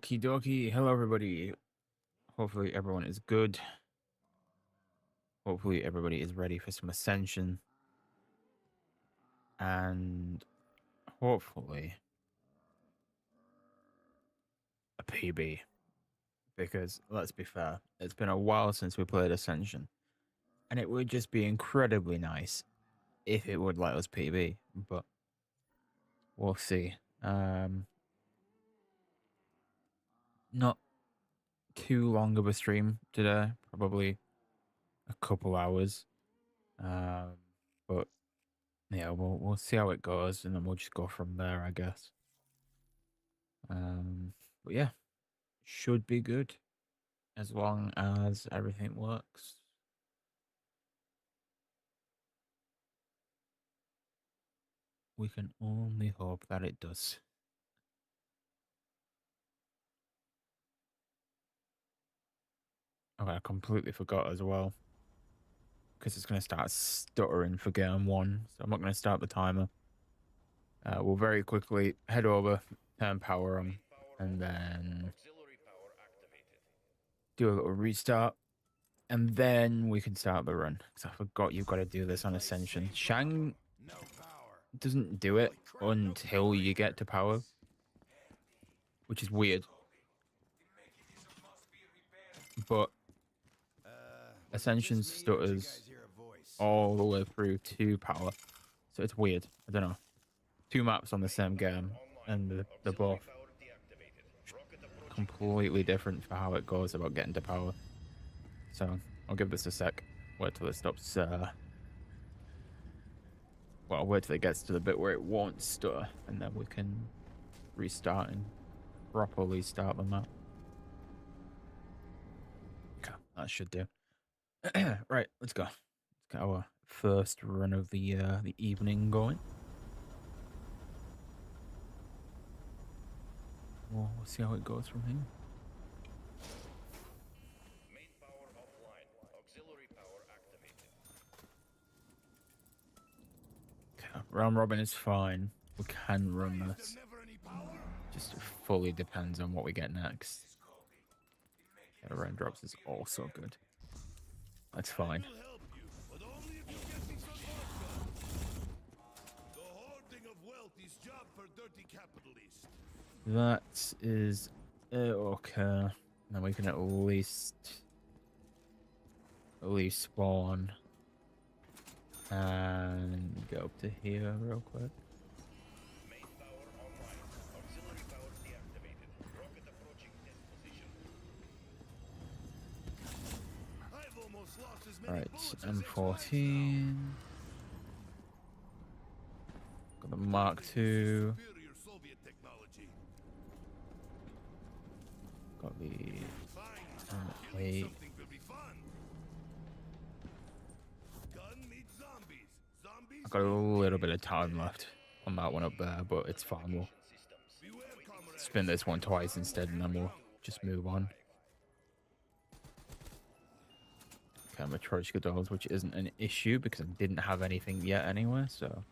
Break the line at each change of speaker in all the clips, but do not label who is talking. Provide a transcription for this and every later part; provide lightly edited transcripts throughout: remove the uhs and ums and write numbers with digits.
Okie dokie. Hello, everybody. Hopefully, everyone is good. Hopefully, everybody is ready for some Ascension. And hopefully, a PB. Because, let's be fair, it's been a while since we played Ascension. And it would just be incredibly nice if it would let us PB. But we'll see. Not too long of a stream today. Probably a couple hours. But yeah, we'll see how it goes, and then we'll just go from there, I guess. But yeah, should be good as long as everything works. We can only hope that it does. Okay, I completely forgot as well, because it's going to start stuttering for game one, so I'm not going to start the timer. We'll very quickly head over, turn power on, and then do a little restart, and then we can start the run. Because I forgot you've got to do this on Ascension. Shang doesn't do it until you get to power, which is weird. But Ascension stutters all the way through to power, so it's weird. I don't know. Two maps on the same game, and they're both completely different for how it goes about getting to power. So I'll give this a sec. Wait till it stops. Well, wait till it gets to the bit where it won't stutter, and then we can restart and properly start the map. Okay, that should do. Right, let's go. Let's get our first run of the evening going. We'll see how it goes from here.
Main power offline. Auxiliary power activated.
Okay, round robin is fine. We can run this. Just fully depends on what we get next. Yeah, raindrops is also good. That's fine. That is okay. Then we can at least spawn and go up to here real quick.
Main power online. Auxiliary power deactivated. Rocket approaching test position. I've almost lost as many bullets as
M14. Got the Mark II. Got the M8. I've got a little bit of time left on that one up there, but it's fine. We'll spin this one twice instead, and then we'll just move on. Okay, Matryoshka dolls, which isn't an issue because I didn't have anything yet anyway, so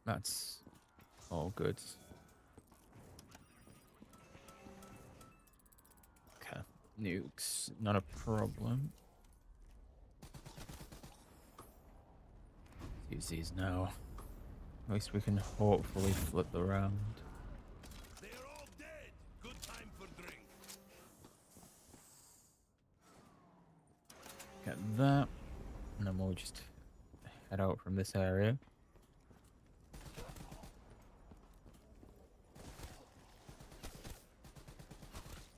that's all good. Okay, nukes, not a problem. Use these now. At least we can hopefully flip around.
They're all dead. Good time for drink.
Get that, and then we'll just head out from this area.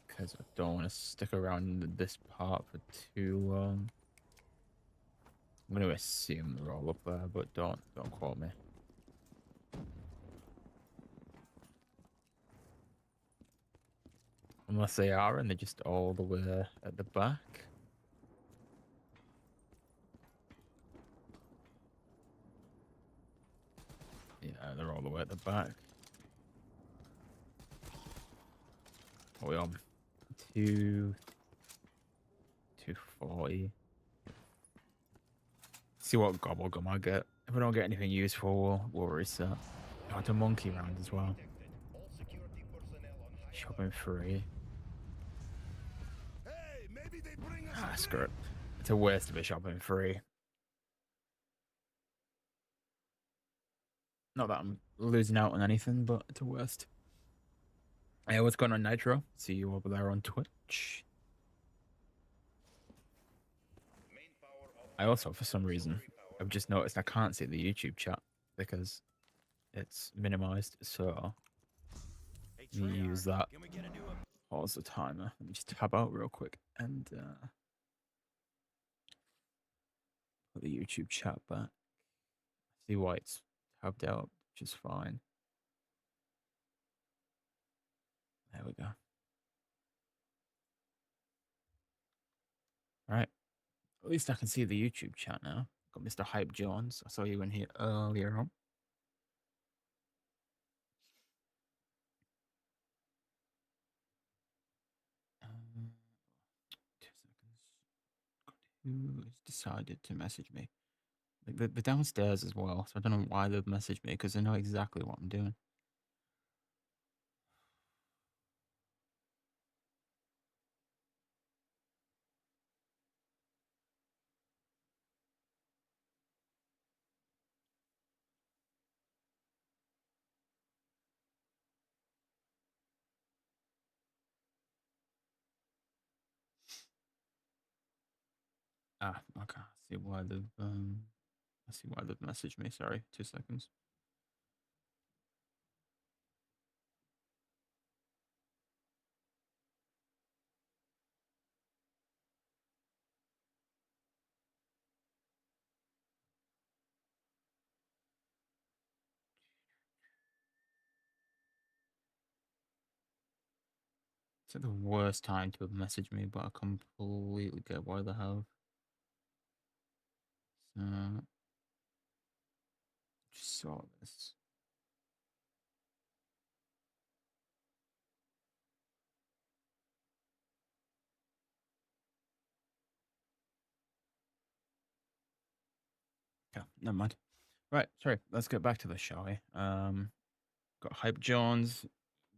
Because I don't want to stick around in this part for too long. I'm going to assume they're all up there, but don't quote me. Unless they are, and they're just all the way at the back. Yeah, they're all the way at the back. What are we on? 240. See what Gobblegum I get. If we don't get anything useful, we'll reset. Oh, it's a monkey round as well.
All security
Shopping free.
Hey, maybe they bring us
Ah,
a
screw it.
drink.
It's a waste of a shopping free. Not that I'm losing out on anything, but it's a waste. Hey, what's going on, Nitro? See you over there on Twitch.
Main power
I
offline.
also, for some reason,
Auxiliary power
I've just noticed I can't see the YouTube chat because it's minimized. So
Hey,
let me
Treyarch,
use that.
can we get a new
Pause the timer. Let me just tab out real quick and put the YouTube chat back. See why it's tabbed out, which is fine. There we go. All right. At least I can see the YouTube chat now. Got Mr. Hype Jones. I saw you in here earlier on. Um, 2 seconds. Who has decided to message me? Like the downstairs as well. So I don't know why they've messaged me because they know exactly what I'm doing. Ah, okay. I see why they've messaged me. Sorry, 2 seconds. It's like the worst time to have messaged me, but I completely get why they have. So just saw this. Okay, never mind. Right, sorry. Let's get back to the shall we? Got Hype Jones,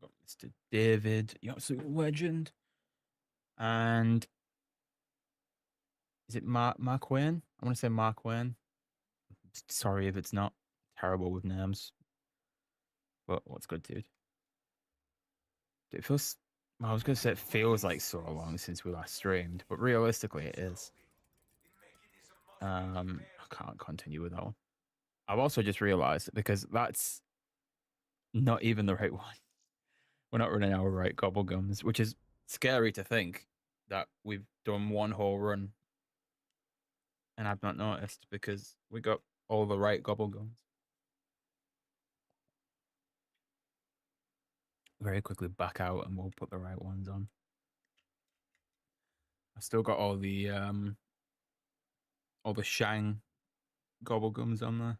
got Mr. David, the absolute legend, and is it Mark Wayne? I want to say Mark Wayne. Sorry if it's not. Terrible with names, but what's good, dude? It feels. Well, I was gonna say it feels like so long since we last streamed, but realistically, it is. I can't continue with that one. I've also just realised because that's not even the right one. We're not running our right Gobblegums, which is scary to think that we've done one whole run and I've not noticed because we got all the right Gobblegums. Very quickly back out and we'll put the right ones on. I've still got all the Shang Gobblegums on there.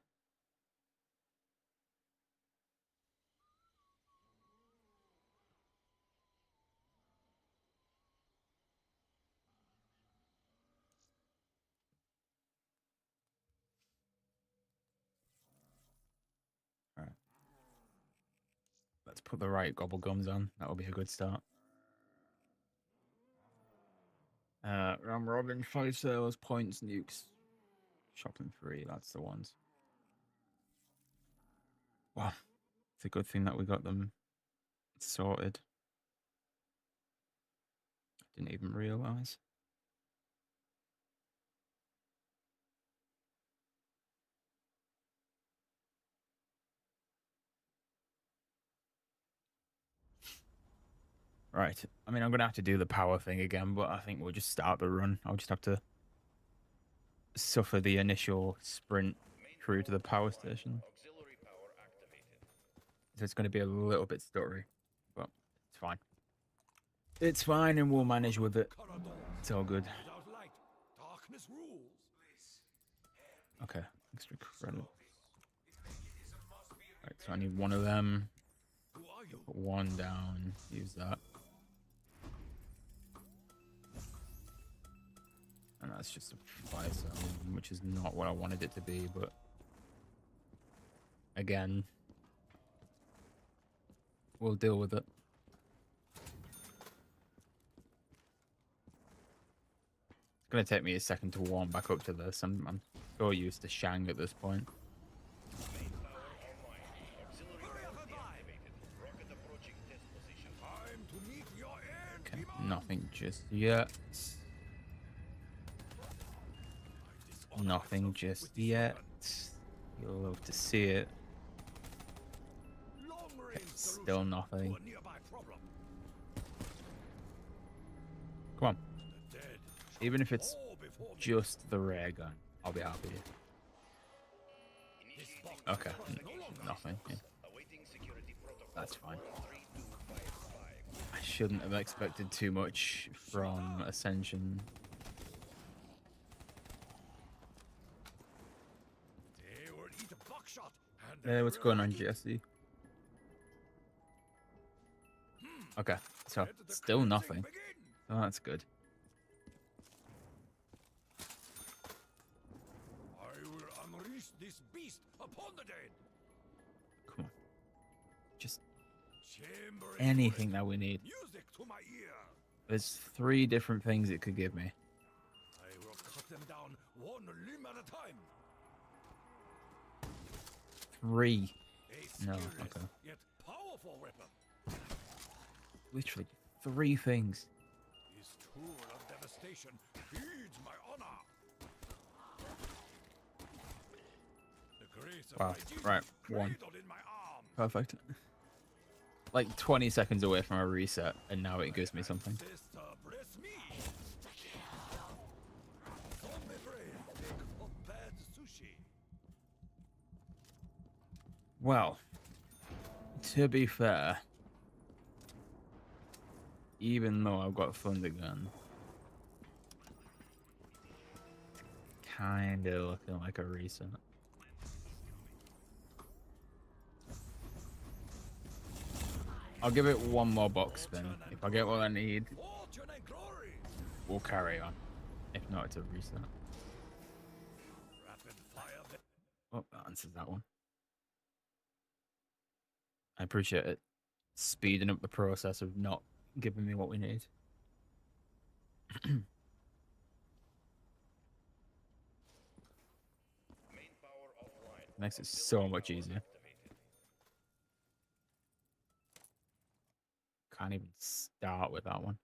All right. Let's put the right Gobblegums on. That will be a good start. Ram Robin, 5 sales, points, nukes, shopping free. That's the ones. Wow. It's a good thing that we got them sorted. I didn't even realize. Right. I mean, I'm going to have to do the power thing again, but I think we'll just start the run. I'll just have to suffer the initial sprint through to the power station.
Auxiliary power activated.
So it's going to be a little bit stuttery, but it's fine. It's fine, and we'll manage with it. It's all good.
without light? Darkness rules.
Okay, extra credit. Right, so I need one of them.
Who are you?
Put one down. Use that. And that's just a fire zone, which is not what I wanted it to be, but again, we'll deal with it. It's gonna take me a second to warm back up to this. I'm so used to Shang at this point.
Main tower online. Auxiliary power deactivated. Rocket approaching test position.
Time to meet your end.
Okay, nothing just yet. Nothing just yet. You'll love to see it. Still nothing. Come on. Even if it's just the rare gun, I'll be happy. Okay, nothing. Yeah.
Awaiting security protocol.
That's fine.
3255.
I shouldn't have expected too much from Ascension.
They will eat a buckshot and
Yeah, what's going on, Jesse? Okay, so
let the
still
cleansing
nothing.
begin.
Oh, that's good.
I will unleash this beast upon the dead.
Come on. Just
Chamber
anything that we need.
music to my ear.
There's 3 different things it could give me.
I will cut them down one limb at a time.
3.
A
No,
skillless
okay.
yet powerful weapon.
Literally 3 things.
This tool of devastation feeds my honor. The grace of
Wow,
my genius
right, 1.
cradled in my arm.
Perfect. Like 20 seconds away from a reset, and now it gives me something.
Sister, bless me. Zombie brain, take for bad sushi.
Well, to be fair, even though I've got Thunder Gun, kinda looking like a reset. I'll give it one more box spin. If I get what I need,
Fortune and glory.
we'll carry on. If not, it's a reset.
Rapid fire.
Oh, that answers that one. I appreciate it. Speeding up the process of not giving me what we need.
Main power offline.
Makes it so much easier.
Activated.
Can't even start with that one.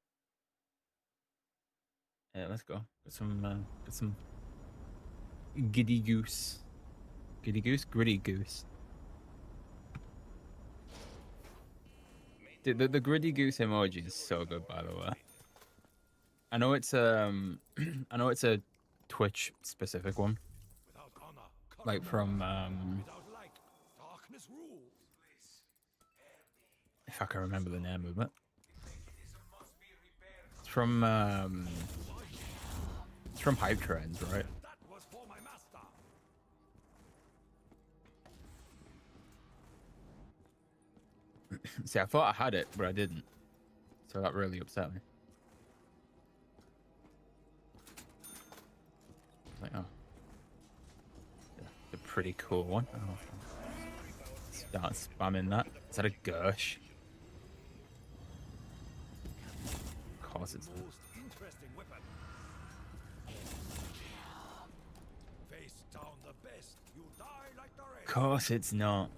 Yeah, let's go. Get some giddy goose. Giddy goose? Gritty goose. The gritty goose emoji is so good, by the way. I know it's I know it's a Twitch specific one,
Without honor,
like from
without light, darkness rules.
if I can remember the name of it. It's from Hype Trends, right?
That was for my master.
See, I thought I had it, but I didn't. So that really upset me. Like, oh. Yeah, a pretty cool one. Oh. Start spamming that. Is that a Gersh? Of course it's
Most interesting weapon. Face down the best. You die like the rest.
Of course it's not.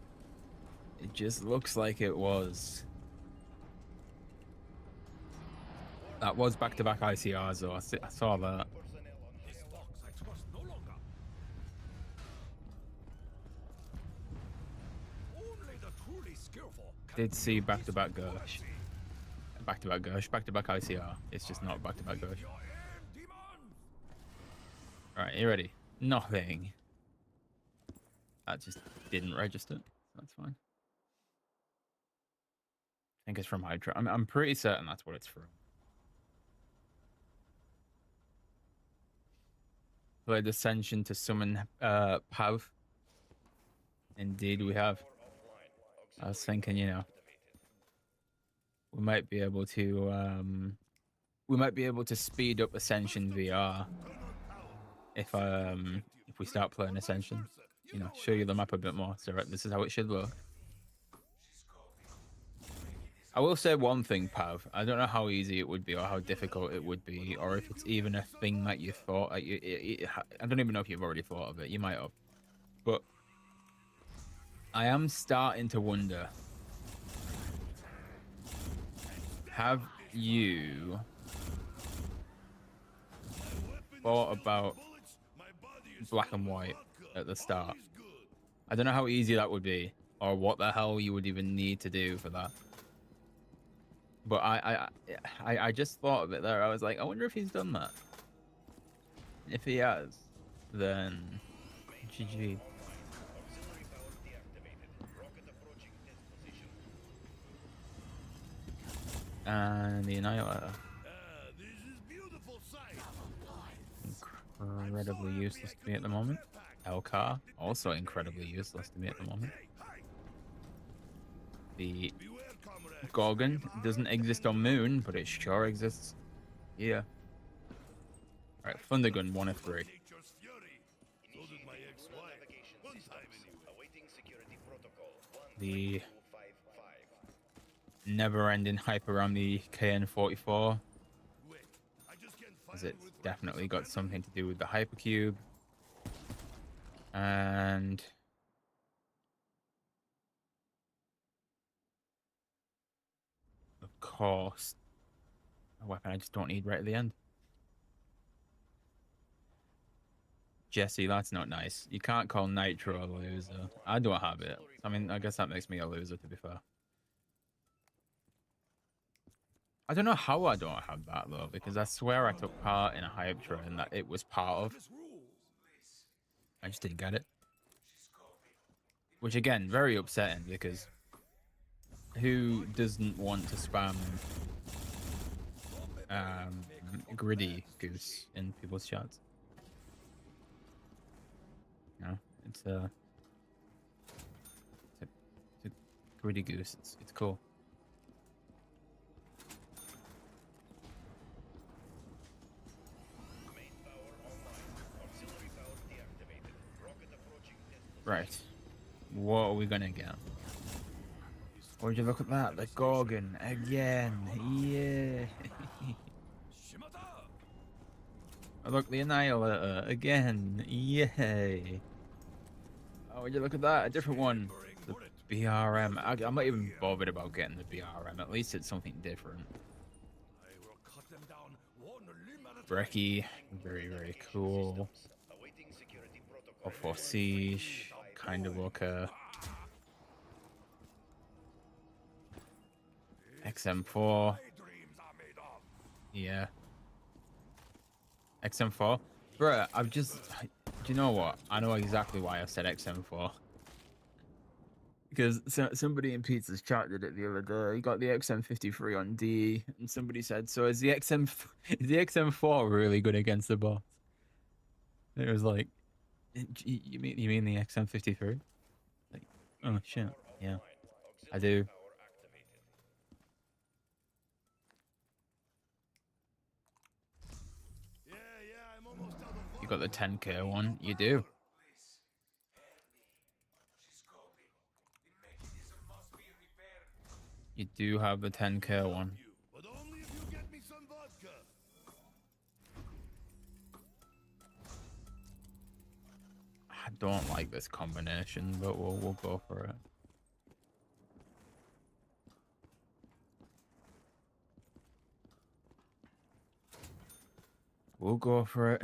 It just looks like it was. That was back-to-back ICRs, though. I saw that.
Personnel on
This
high
box I trust no longer. Only the truly skillful can
Did see
wield this
back-to-back Gersh.
quality.
Back-to-back Gersh, back-to-back ICR. It's just not back-to-back Gersh.
Your end demands.
Alright, you ready? Nothing. That just didn't register. That's fine. I think it's from Hydra. I'm pretty certain that's what it's from. Played Ascension to summon Pav. Indeed, we have. I was thinking, you know, we might be able to speed up Ascension VR if we start playing Ascension. You know, show you the map a bit more. So right, this is how it should look. I will say one thing, Pav. I don't know how easy it would be or how difficult it would be, or if it's even a thing that you thought. I don't even know if you've already thought of it. You might have. But I am starting to wonder, have you thought about black and white at the start? I don't know how easy that would be, or what the hell you would even need to do for that. But I just thought of it there. I was like, I wonder if he's done that. If he has, then GG.
Auxiliary power deactivated. Rocket approaching test position.
And the Annihilator.
This is beautiful sight.
Incredibly useless to me at the moment. Elcar, also incredibly useless to me at the moment. The
Beware, comrade.
Gorgon doesn't exist on Moon, but it sure exists here. Alright, Thundergun 1 of 3.
Nature's fury. So did my ex-wife.
Navigation
One time
systems.
anyway.
Awaiting security protocol.
The
13255.
never-ending hype around the KN-44,
Wait, I just can't
as
find
it's definitely got something to do with the hypercube. And of course, a weapon I just don't need right at the end. Jesse, that's not nice. You can't call Nitro a loser. I don't have it. I mean, I guess that makes me a loser, to be fair. I don't know how I don't have that, though, because I swear I took part in a hype train that it was part of. I just didn't get it. Which, again, very upsetting, because who doesn't want to spam gritty goose in people's chats? No, it's a gritty goose. It's cool.
Main power online. Auxiliary power deactivated. Rocket approaching test position.
Right. What are we gonna get? Would you look at that? The Gorgon again. Yeah.
Shimata!
Oh, look, the Annihilator again. Yay. Oh, would you look at that? A different one. The BRM. I'm not even bothered about getting the BRM. At least it's something different.
I will cut them down one limb at a time.
Brekkie. Very, very cool.
Awaiting security protocol.
For Siege. Kind of okay. XM4.
My dreams are made of.
Yeah. XM4. Bruh, I've just... Do you know what? I know exactly why I said XM4. Because somebody in Pizza's chat did it the other day. He got the XM53 on D, and somebody said, so is the XM4 really good against the boss? And it was like, you mean the XM53? Like, oh shit, yeah, I do.
Power activated.
Yeah, I'm almost out of
You got the 10k one, you do. You do have the 10k one.
you, but only if you get me some vodka.
I don't like this combination, but we'll go for it. We'll go for it.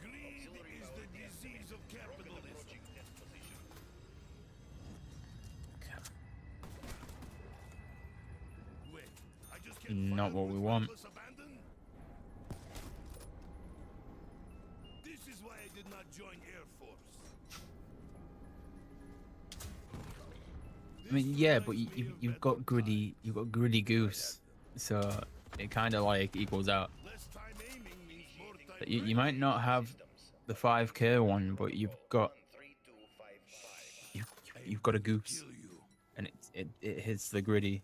Greed is the disease of capitalism.
Approaching test position.
Wait, I just can't
Not
find
what we
what's
want.
reckless abandon? This is why I did not join Air Force.
I mean, yeah, but you've got gritty goose, so it kind of like equals out.
Less time aiming means more time.
But you might not have the 5k one, but you've got
13255.
you've got a goose,
Kill you.
and it hits the gritty.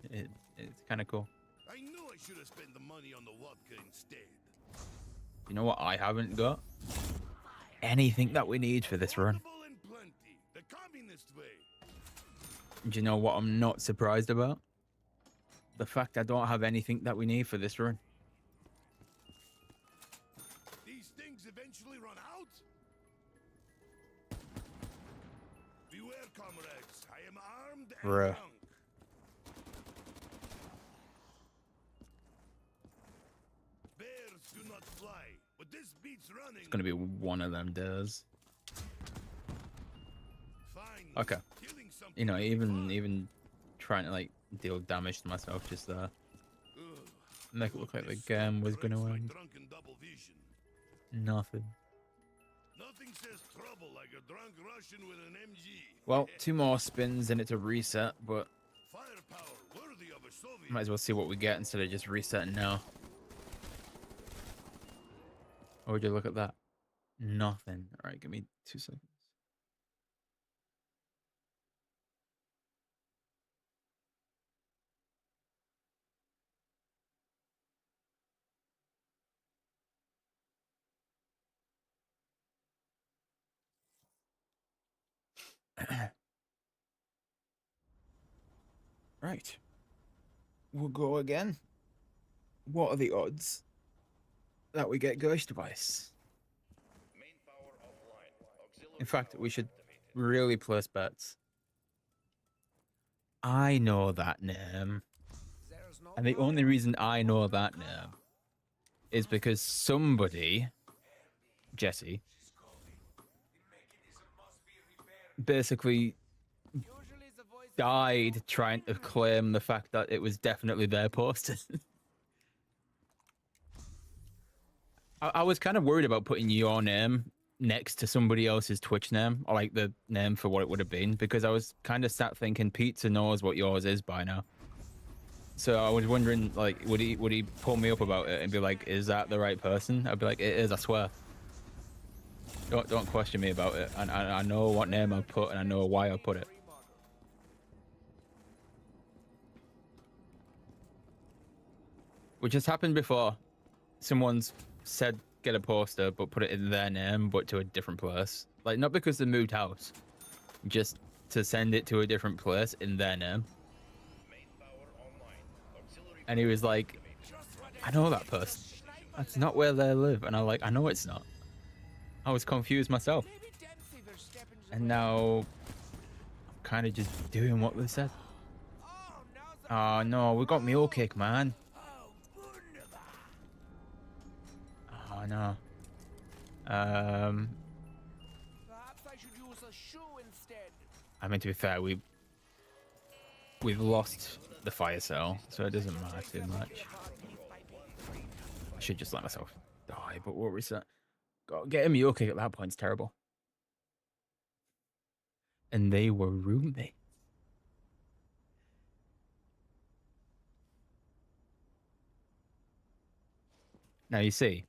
It's kind of cool.
I knew I should have spent the money on the vodka instead.
You know what I haven't got? anything that we need for this run.
Affordable and plenty. The communist way.
Do you know what I'm not surprised about? The fact I don't have anything that we need for this run.
These things eventually run out. Beware, comrades. I am armed and
Bruh.
young. Bears do not fly, but this beats running.
It's gonna be one of them days.
Fine.
Okay.
Killing something
You know,
will be fun.
even trying to like deal damage to myself just there.
Ugh.
Make it look like the game was gonna
Corrects my
win.
drunken double vision.
Nothing.
Nothing says trouble like a drunk Russian with an MG.
Well, 2 more spins and it's a reset, but
Firepower worthy of a Soviet.
might as well see what we get instead of just resetting now. Oh, would you look at that? Nothing. All right, give me 2 seconds. Right. We'll go again. What are the odds that we get Ghost Device?
Main power offline. Auxiliary
In fact,
power
we should
activated.
really place bets. I know that name. And the only reason I know that name is because somebody, Jesse, basically died trying to claim the fact that it was definitely their poster. I was kind of worried about putting your name next to somebody else's Twitch name, or like the name for what it would have been, because I was kind of sat thinking Pizza knows what yours is by now. So I was wondering, like, would he pull me up about it and be like, "Is that the right person?" I'd be like, "It is, I swear." Don't question me about it. And I know what name I put, and I know why I put it. Which has happened before. Someone's said get a poster, but put it in their name, but to a different place. Like, not because they moved house, just to send it to a different place in their name.
Main power online. Auxiliary
And he was like, "I know that person. That's not where they live." And I know it's not. I was confused myself. And now I'm kind of just doing what they said. Oh no, we got mule kick, man. Oh no.
Perhaps I should use a shoe instead.
I mean, to be fair, we've lost the fire cell, so it doesn't matter too much. I should just let myself die, but we'll reset. God, getting mule kick at that point's terrible. And they were roommates. Now you see,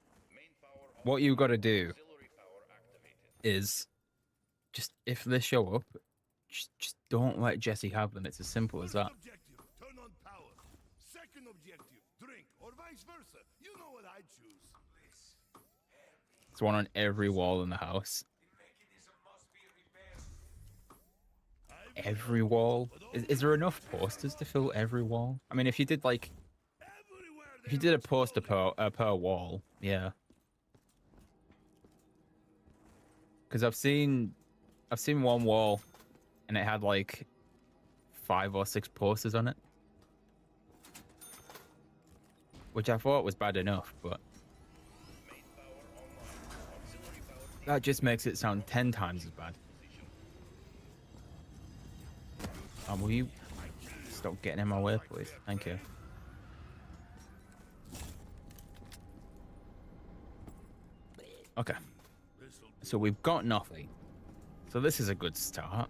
what you got to do is just, if they show up, just don't let Jesse have them. It's as simple as
First
that.
objective, turn on power. Second objective, drink, or vice versa. You know what I choose.
It's one on every wall in the house. Every wall? Is there enough posters to fill every wall? I mean, if you did like,
Everywhere
if you did a poster per wall, yeah. Because I've seen one wall, and it had like 5 or 6 posters on it, which I thought was bad enough, but that just makes it sound 10 times as bad. Will you stop getting in my way, please? Thank you. Okay. So we've got nothing. So this is a good start.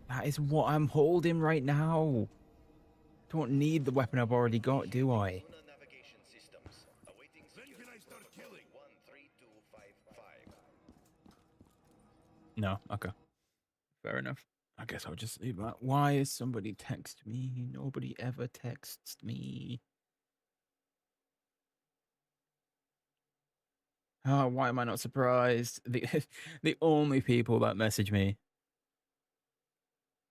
That is what I'm holding right now. Don't need the weapon I've already got, do I?
Lunar navigation systems. Awaiting
When can I start killing?
13255.
No, okay. Fair enough. I guess I'll just leave that. Why is somebody text me? Nobody ever texts me. Oh, why am I not surprised? The the only people that message me,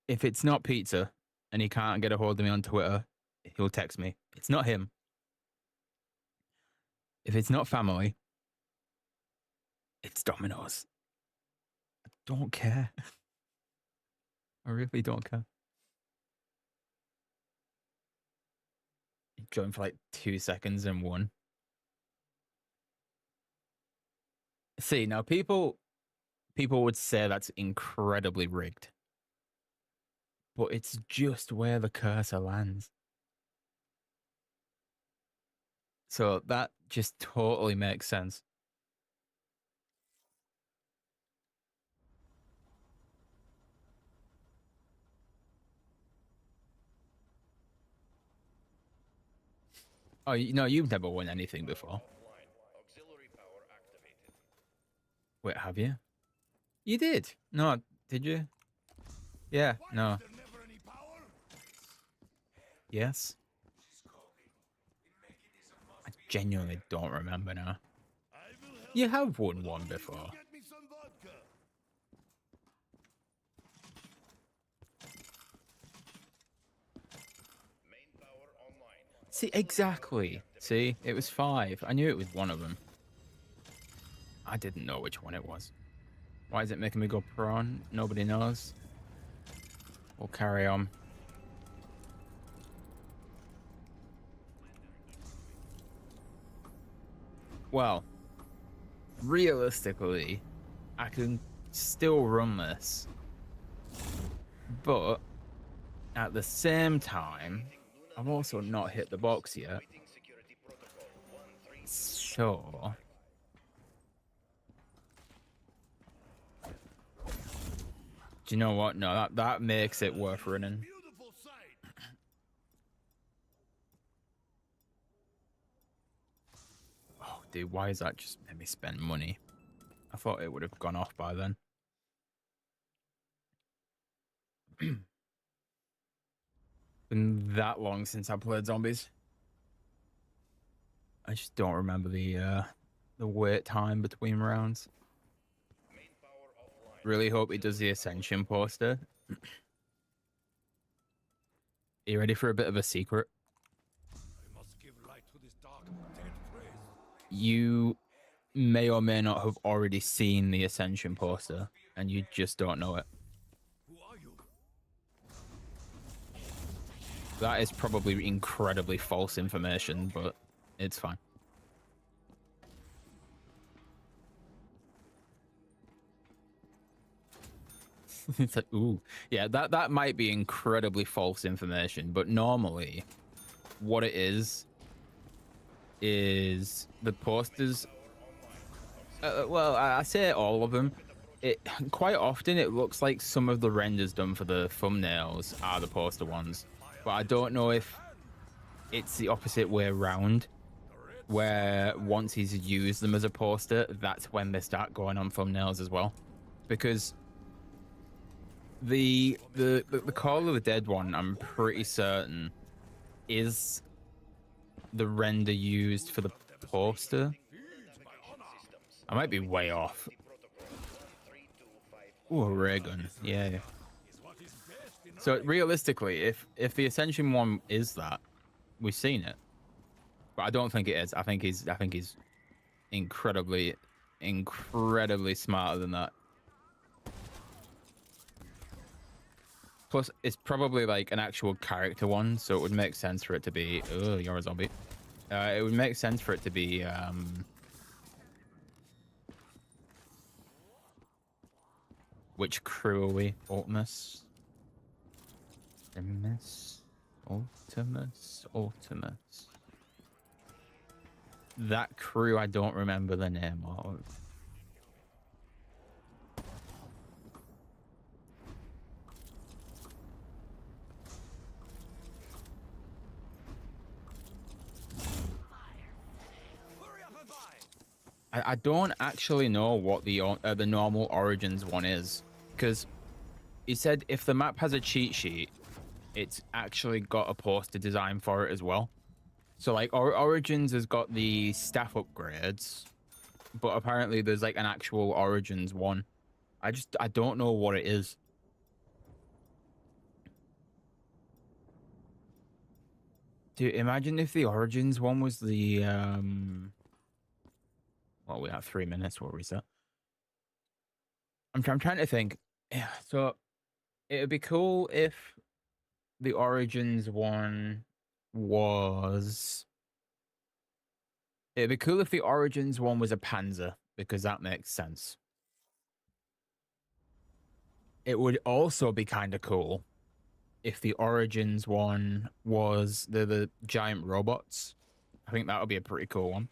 if it's not Pizza and he can't get a hold of me on Twitter, he'll text me. It's not him. If it's not family, it's Domino's. I don't care. I really don't care. Joined for like 2 seconds and won. See, now people would say that's incredibly rigged. But it's just where the cursor lands. So that just totally makes sense. Oh, no, you've never won anything before.
Offline. Auxiliary power activated.
Wait, have you? You did. No, did you? Yeah,
Why
no.
is there never any power?
Yes. I genuinely don't remember now.
I will help
You have won
but
one
only if you
before.
get me some vodka.
Main power online.
See, exactly. See, it was 5. I knew it was one of them. I didn't know which one it was. Why is it making me go prawn? Nobody knows. We'll carry on. Well, realistically, I can still run this. But at the same time, I've also not hit the box yet.
Waiting security protocol 132.
So do you know what? No, that makes it worth running.
Beautiful sight.
Oh, dude, why is that just made me spend money? I thought it would have gone off by then. Been that long since I played zombies. I just don't remember the wait time between rounds.
Main power offline.
Really hope he does the Ascension poster. Are you ready for a bit of a secret?
I must give light to this dark, dead place.
You may or may not have already seen the Ascension poster, and you just don't know it.
Who are you?
That is probably incredibly false information, but it's fine. It's like, ooh, yeah, that might be incredibly false information, but normally what it is the posters. Well, I say all of them. It quite often it looks like some of the renders done for the thumbnails are the poster ones, but I don't know if it's the opposite way around, where once he's used them as a poster, that's when they start going on thumbnails as well, because the Call of the Dead one, I'm pretty certain, is the render used for the poster. I might be way off. Ooh, a ray gun. Yeah. So realistically, if the Ascension one is that, we've seen it. But I don't think it is. I think he's incredibly smarter than that. Plus, it's probably like an actual character one, so it would make sense for it to be. Oh, you're a zombie. It would make sense for it to be. Which crew are we? Ultimus. Ultimus. That crew, I don't remember the name of. I don't actually know what the normal Origins one is, because he said if the map has a cheat sheet, it's actually got a poster design for it as well. So like Origins has got the staff upgrades, but apparently there's like an actual Origins one. I don't know what it is. Dude, imagine if the Origins one was the well, we have 3 minutes. What reset? I'm trying to think. Yeah, so it would be cool if the Origins one was. It'd be cool if the Origins one was a Panzer, because that makes sense. It would also be kind of cool if the Origins one was the giant robots. I think that would be a pretty cool one.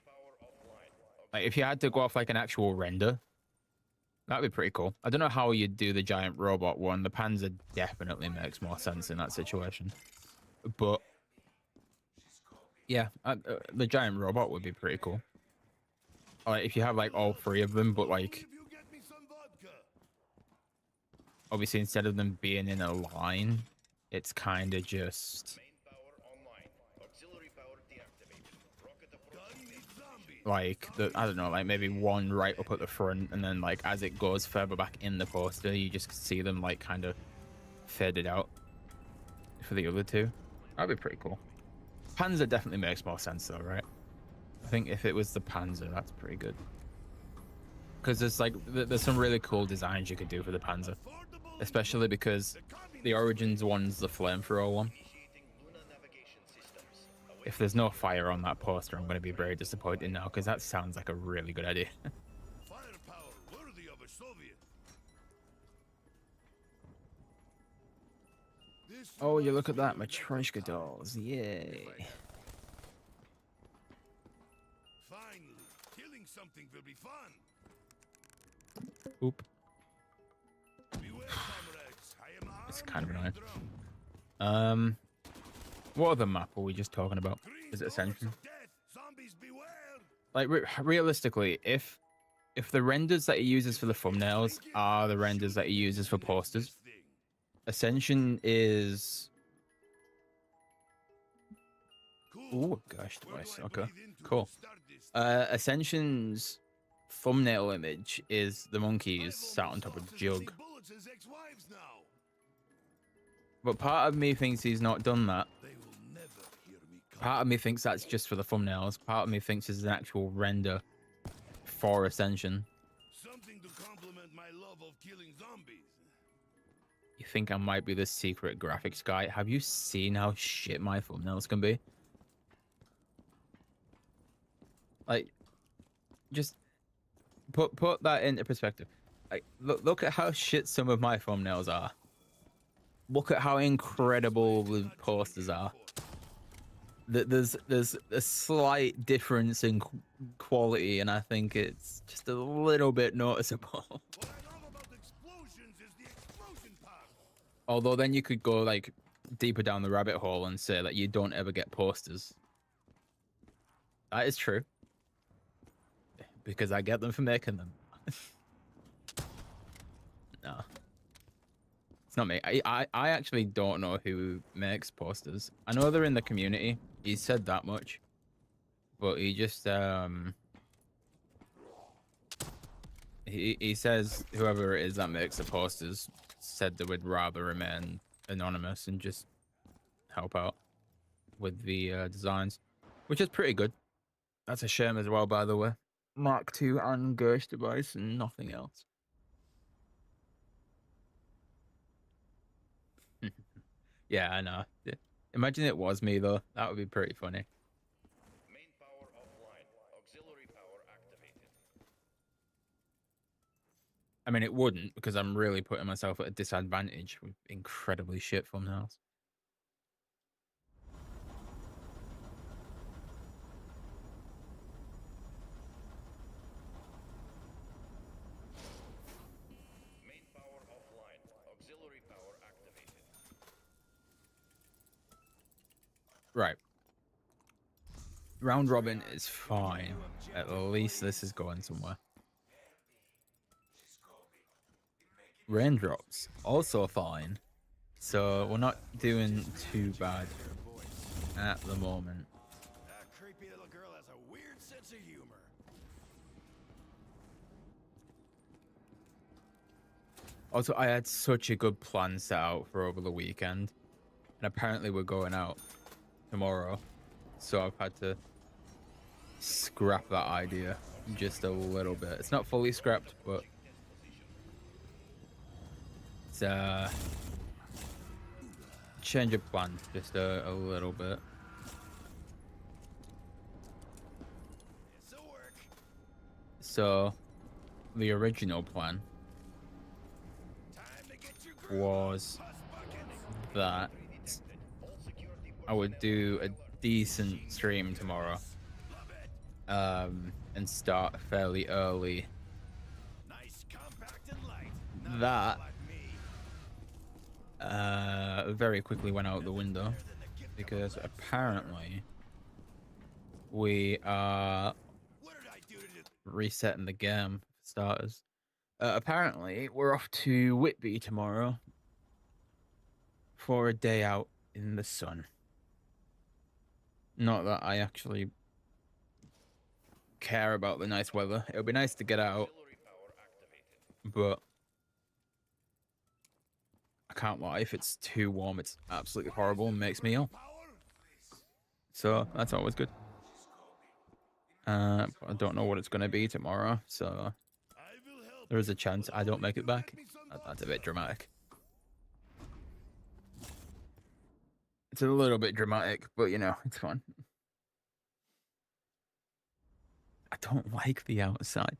Like if you had to go off like an actual render, that'd be pretty cool. I don't know how you'd do the giant robot one. The Panzer definitely makes more sense in that situation. But yeah, the giant robot would be pretty cool. Like if you have like all 3 of them, but like
If you get me some vodka.
obviously instead of them being in a line, it's kind of just
Main power online. Auxiliary power deactivated. Rocket approaching
Gun needs zombies.
like I don't know, like maybe one right up at the front, and then like as it goes further back in the poster, you just see them like kind of faded out for the other 2. That'd be pretty cool. Panzer definitely makes more sense though, right? I think if it was the Panzer, that's pretty good. Because there's like there's some really cool designs you could do for the Panzer, especially because the Origins one's the flamethrower one.
initiating lunar navigation systems.
If there's no fire on that poster, I'm going to be very disappointed now, because that sounds like a really good idea.
Firepower worthy of a Soviet. This
Oh, you look
reminds
at
me
that,
of the
Matryoshka
time.
dolls, yay.
Finally, killing something will be fun.
Oop.
Beware, comrades. I am
It's
armed
kind of
and
annoying.
drunk.
What other map were we just talking about?
Green
Is it
doors
Ascension?
of death. Zombies beware.
Like realistically, if the renders that he uses for the thumbnails are the renders that he uses for posters,
This thing.
Ascension is
Cool.
ooh gosh
Where
twice.
do I
Okay,
breathe into
cool.
to start this thing?
Ascension's thumbnail image is the monkeys
I've
sat on
almost
top of
lost as
Jug.
many bullets as ex-wives now.
But part of me thinks he's not done that.
They will never hear me come.
Part of me thinks that's just for the thumbnails. Part of me thinks it's an actual render for Ascension.
Something to complement my love of killing zombies.
You think I might be the secret graphics guy? Have you seen how shit my thumbnails can be? Like, just put that into perspective. Like, look at how shit some of my thumbnails are. Look at how incredible the posters are. There's a slight difference in quality, and I think it's just a little bit noticeable.
What I love about explosions is the explosion part.
Although then you could go like deeper down the rabbit hole and say that you don't ever get posters. That is true, because I get them for making them. No, it's not me. I actually don't know who makes posters. I know they're in the community. He said that much, but he just he says whoever it is that makes the posters said they would rather remain anonymous and just help out with the designs, which is pretty good. That's a shame as well, by the way. Mark II and Gersh device and nothing else. Yeah, I know. Yeah. Imagine it was me though. That would be pretty funny.
Main power offline. Auxiliary power activated.
I mean, it wouldn't, because I'm really putting myself at a disadvantage with incredibly shit thumbnails.
Main power offline. Auxiliary power activated.
Right. Round robin is fine. At least this is going somewhere. Raindrops, also fine. So we're not doing too bad at the moment.
That creepy little girl has a weird sense of humor.
Also, I had such a good plan set out for over the weekend, and apparently we're going out tomorrow, so I've had to scrap that idea just a little bit. It's not fully scrapped, but it's change of plan just a little bit. So the original plan was that I would do a decent stream tomorrow, and start fairly early. That very quickly went out the window because apparently we are resetting the game for starters. Apparently we're off to Whitby tomorrow for a day out in the sun. Not that I actually care about the nice weather. It'll be nice to get out, but I can't lie, if it's too warm, it's absolutely horrible and makes me ill. So that's always good. I don't know what it's going to be tomorrow, so there is a chance I don't make it back. That's a bit dramatic. It's a little bit dramatic, but you know, it's fun. I don't like the outside.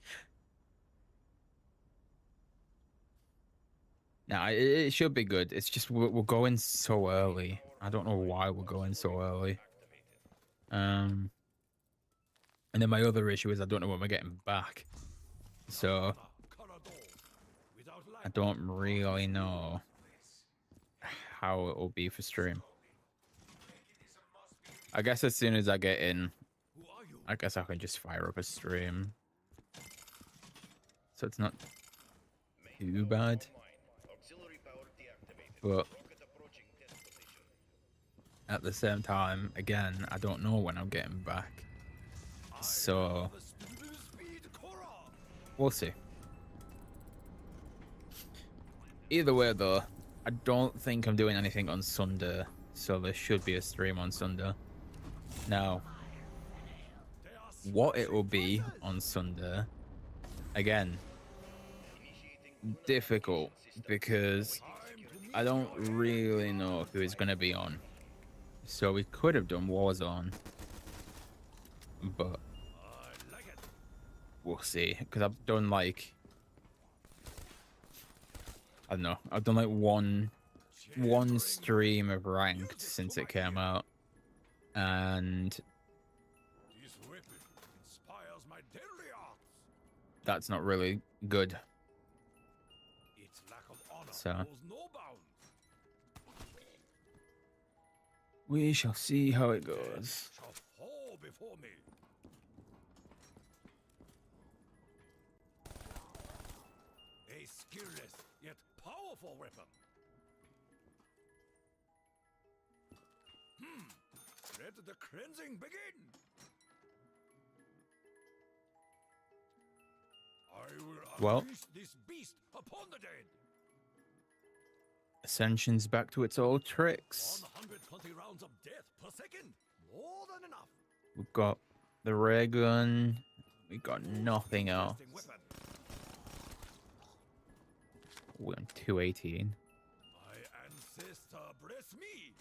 Nah, it should be good. It's just we're going so early. I don't know why we're going so early. And then my other issue is I don't know when we're getting back. So I don't really know how it will be for stream. I guess as soon as I get in, I guess I can just fire up a stream. So it's not too bad. But at the same time, again, I don't know when I'm getting back. So we'll see. Either way though, I don't think I'm doing anything on Sunday, so there should be a stream on Sunday. Now, what it will be on Sunday, again, difficult because I don't really know who is going to be on. So we could have done Warzone, but we'll see. Because I've done like, I don't know, I've done like one stream of ranked since it came out, and that's not really good. So we shall see how it goes.
A skillless yet powerful weapon. Let the cleansing begin. I will unleash this beast upon the dead.
Ascension's back to its old tricks.
120 rounds of death per second. More than enough.
We've got the ray gun. We got nothing else. We're on 218.
My ancestor bless me.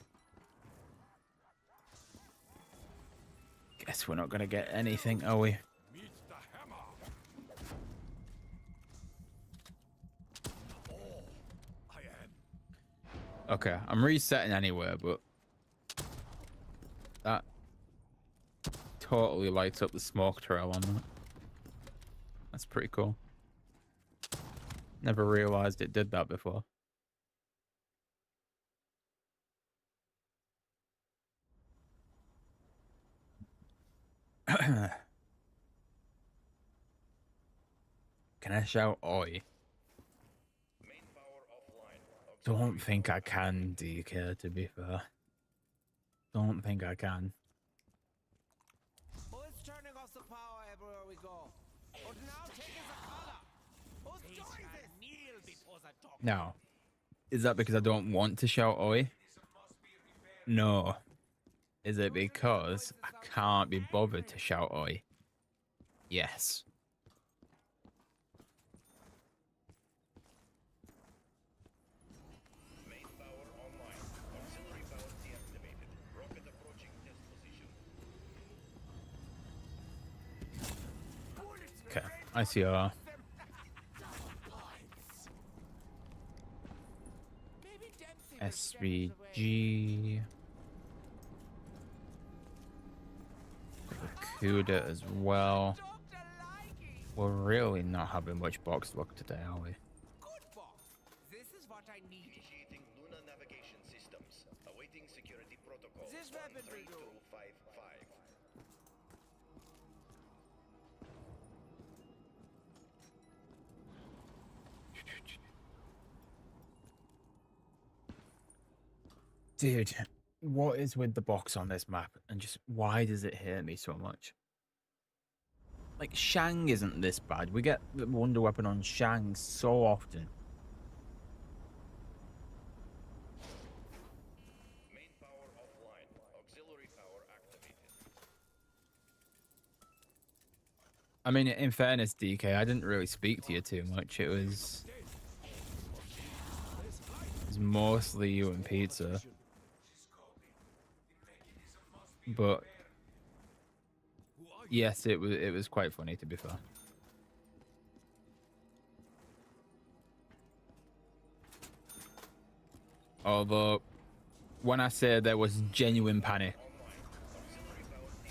Guess we're not gonna get anything, are we?
Meet the hammer. Oh, I am.
Okay, I'm resetting anywhere, but that totally lights up the smoke trail on that. That's pretty cool. Never realized it did that before. Can I shout oi? Don't think I can, DK, to be fair. Don't think I can.
Who is turning off the power everywhere we go? But now taking the color. Who
Now, is that because I don't want to shout oi? No. Is it because I can't be bothered to shout oi? Yes.
Main power online. Auxiliary power deactivated. Rocket approaching test position.
Okay, I see her. SVG. Cuda as well. We're really not having much box luck today, are we?
Good boss. This is what I need.
Initiating Luna navigation systems. Awaiting security protocol.
This weapon will do.
13255.
Dude, what is with the box on this map? And just why does it hurt me so much? Like, Shang isn't this bad. We get the Wonder Weapon on Shang so often.
Main power offline. Auxiliary power activated.
I mean, in fairness, DK, I didn't really speak to you too much. It was mostly you and Pizza. But yes, it was quite funny, to be fair. Although, when I say there was genuine panic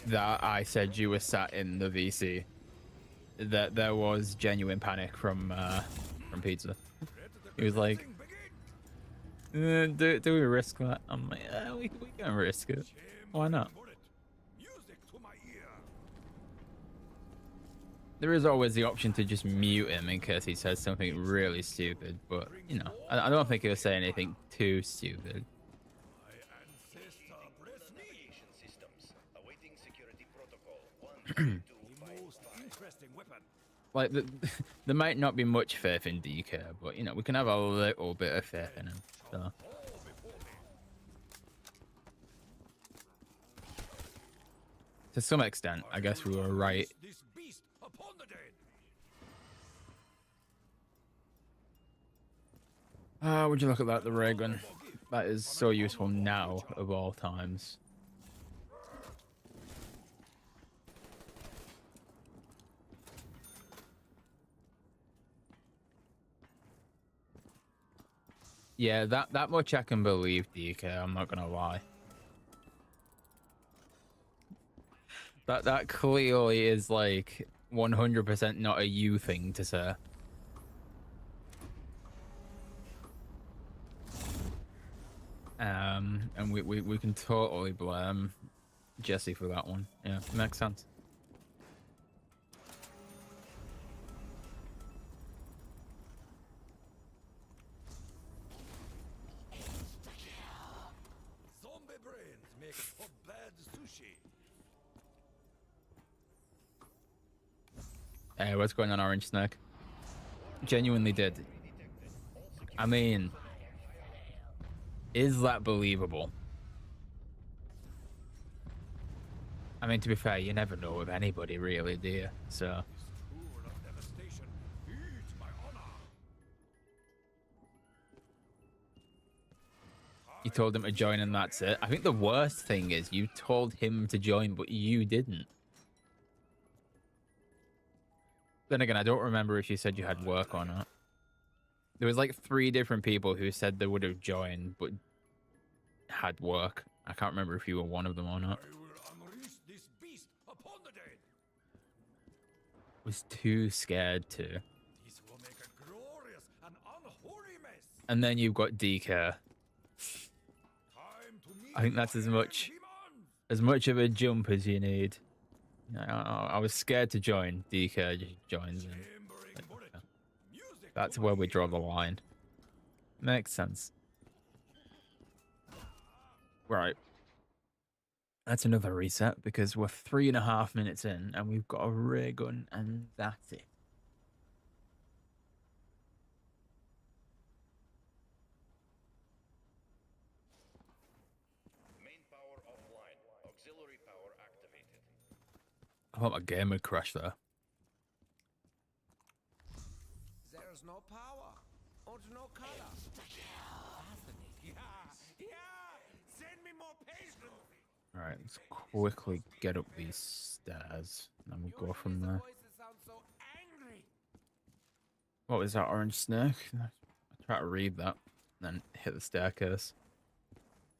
that I said you were sat in the VC, that there was genuine panic from Pizza. He was like, do we risk that? I'm like, yeah, we can risk it. Why not? There is always the option to just mute him in case he says something really stupid, but, you know, I don't think he'll say anything too stupid.
Navigation systems. Awaiting security protocol. 13255.
Like, there might not be much faith in DK, but, you know, we can have a little bit of faith in him. So. To some extent, I guess we were right. Would you look at that, the ray gun? That is so useful now, of all times. Yeah, that much I can believe, DK, I'm not gonna lie. That clearly is, like, 100% not a you thing to say. And we can totally blame Jesse for that one. Yeah, makes sense.
Zombie brains make for bad sushi.
Hey, what's going on, Orange Snake? Genuinely did. I mean, is that believable? I mean, to be fair, you never know with anybody, really, do you? So. You told him to join and that's it. I think the worst thing is you told him to join, but you didn't. Then again, I don't remember if you said you had work or not. There was like 3 different people who said they would have joined, but had work. I can't remember if you were one of them or not. Was too scared to.
This will make a glorious and unholy mess.
And then you've got DK. I think that's as much of a jump as you need. I was scared to join. DK just joins. That's where we draw the line. Makes sense. Right. That's another reset because we're 3.5 minutes in and we've got a ray gun and that's it. I thought my game would crash there.
There's no power and no color. Fascinating. Yeah. Send me more patience.
All right, let's quickly get up these stairs, and then we'll go from there.
Voices sound so angry.
What was that, orange snake? I try to read that, then hit the staircase.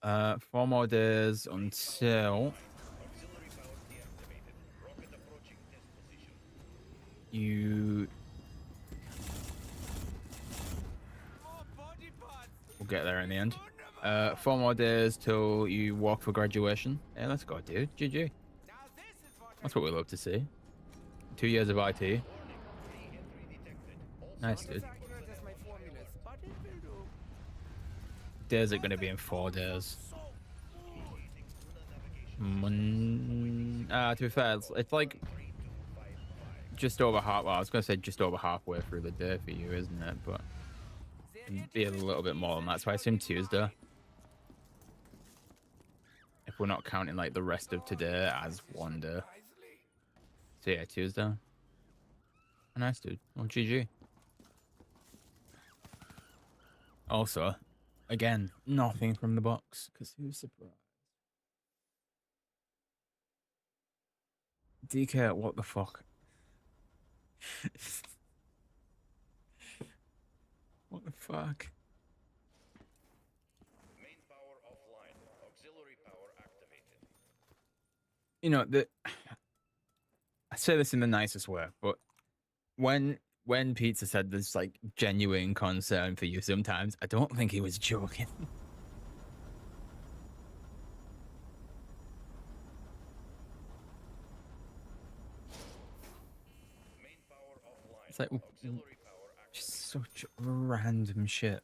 4 more days until you.
More body parts.
We'll get there in the end. 4 more days till you walk for graduation. Yeah, let's go, dude. GG.
Now this is what
That's what we love to see. 2 years of IT. Nice, dude.
accurate as my formulas, but it will do.
Days are going to be in 4 days. To be fair, it's like just over half. Well, I was going to say just over halfway through the day for you, isn't it? But it'd be a little bit more than that. So I assume Tuesday. If we're not counting like the rest of today as one day. So yeah, Tuesday. Nice, dude. Well, GG. Also, again, nothing from the box, because who's surprised? DK, what the fuck? What the fuck?
Main power offline. Auxiliary power activated.
You know, I say this in the nicest way, but when Pizza said there's like genuine concern for you sometimes, I don't think he was joking.
Main power offline.
It's like
Auxiliary power activated.
just such random shit.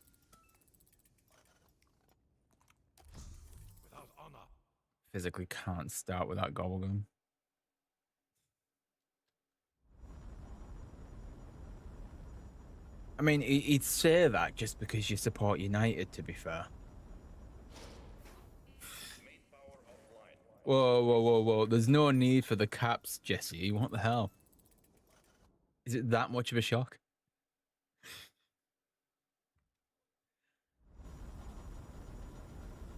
Without honor.
Physically can't start without Gobblegum. I mean, he'd say that just because you support United, to be fair.
Main power offline.
Whoa. There's no need for the caps, Jesse. What the hell? Is it that much of a shock?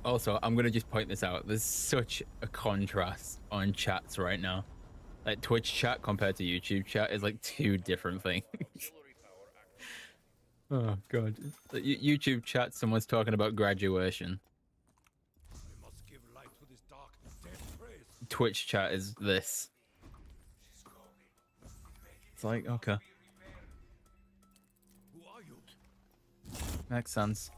Also, I'm going to just point this out. There's such a contrast on chats right now. Like, Twitch chat compared to YouTube chat is like 2 different things.
Auxiliary power activated.
Oh, God. The YouTube chat, someone's talking about graduation.
I must give light to this dark, dead praise.
Twitch chat is this. It's like, okay.
Who are you?
Makes sense.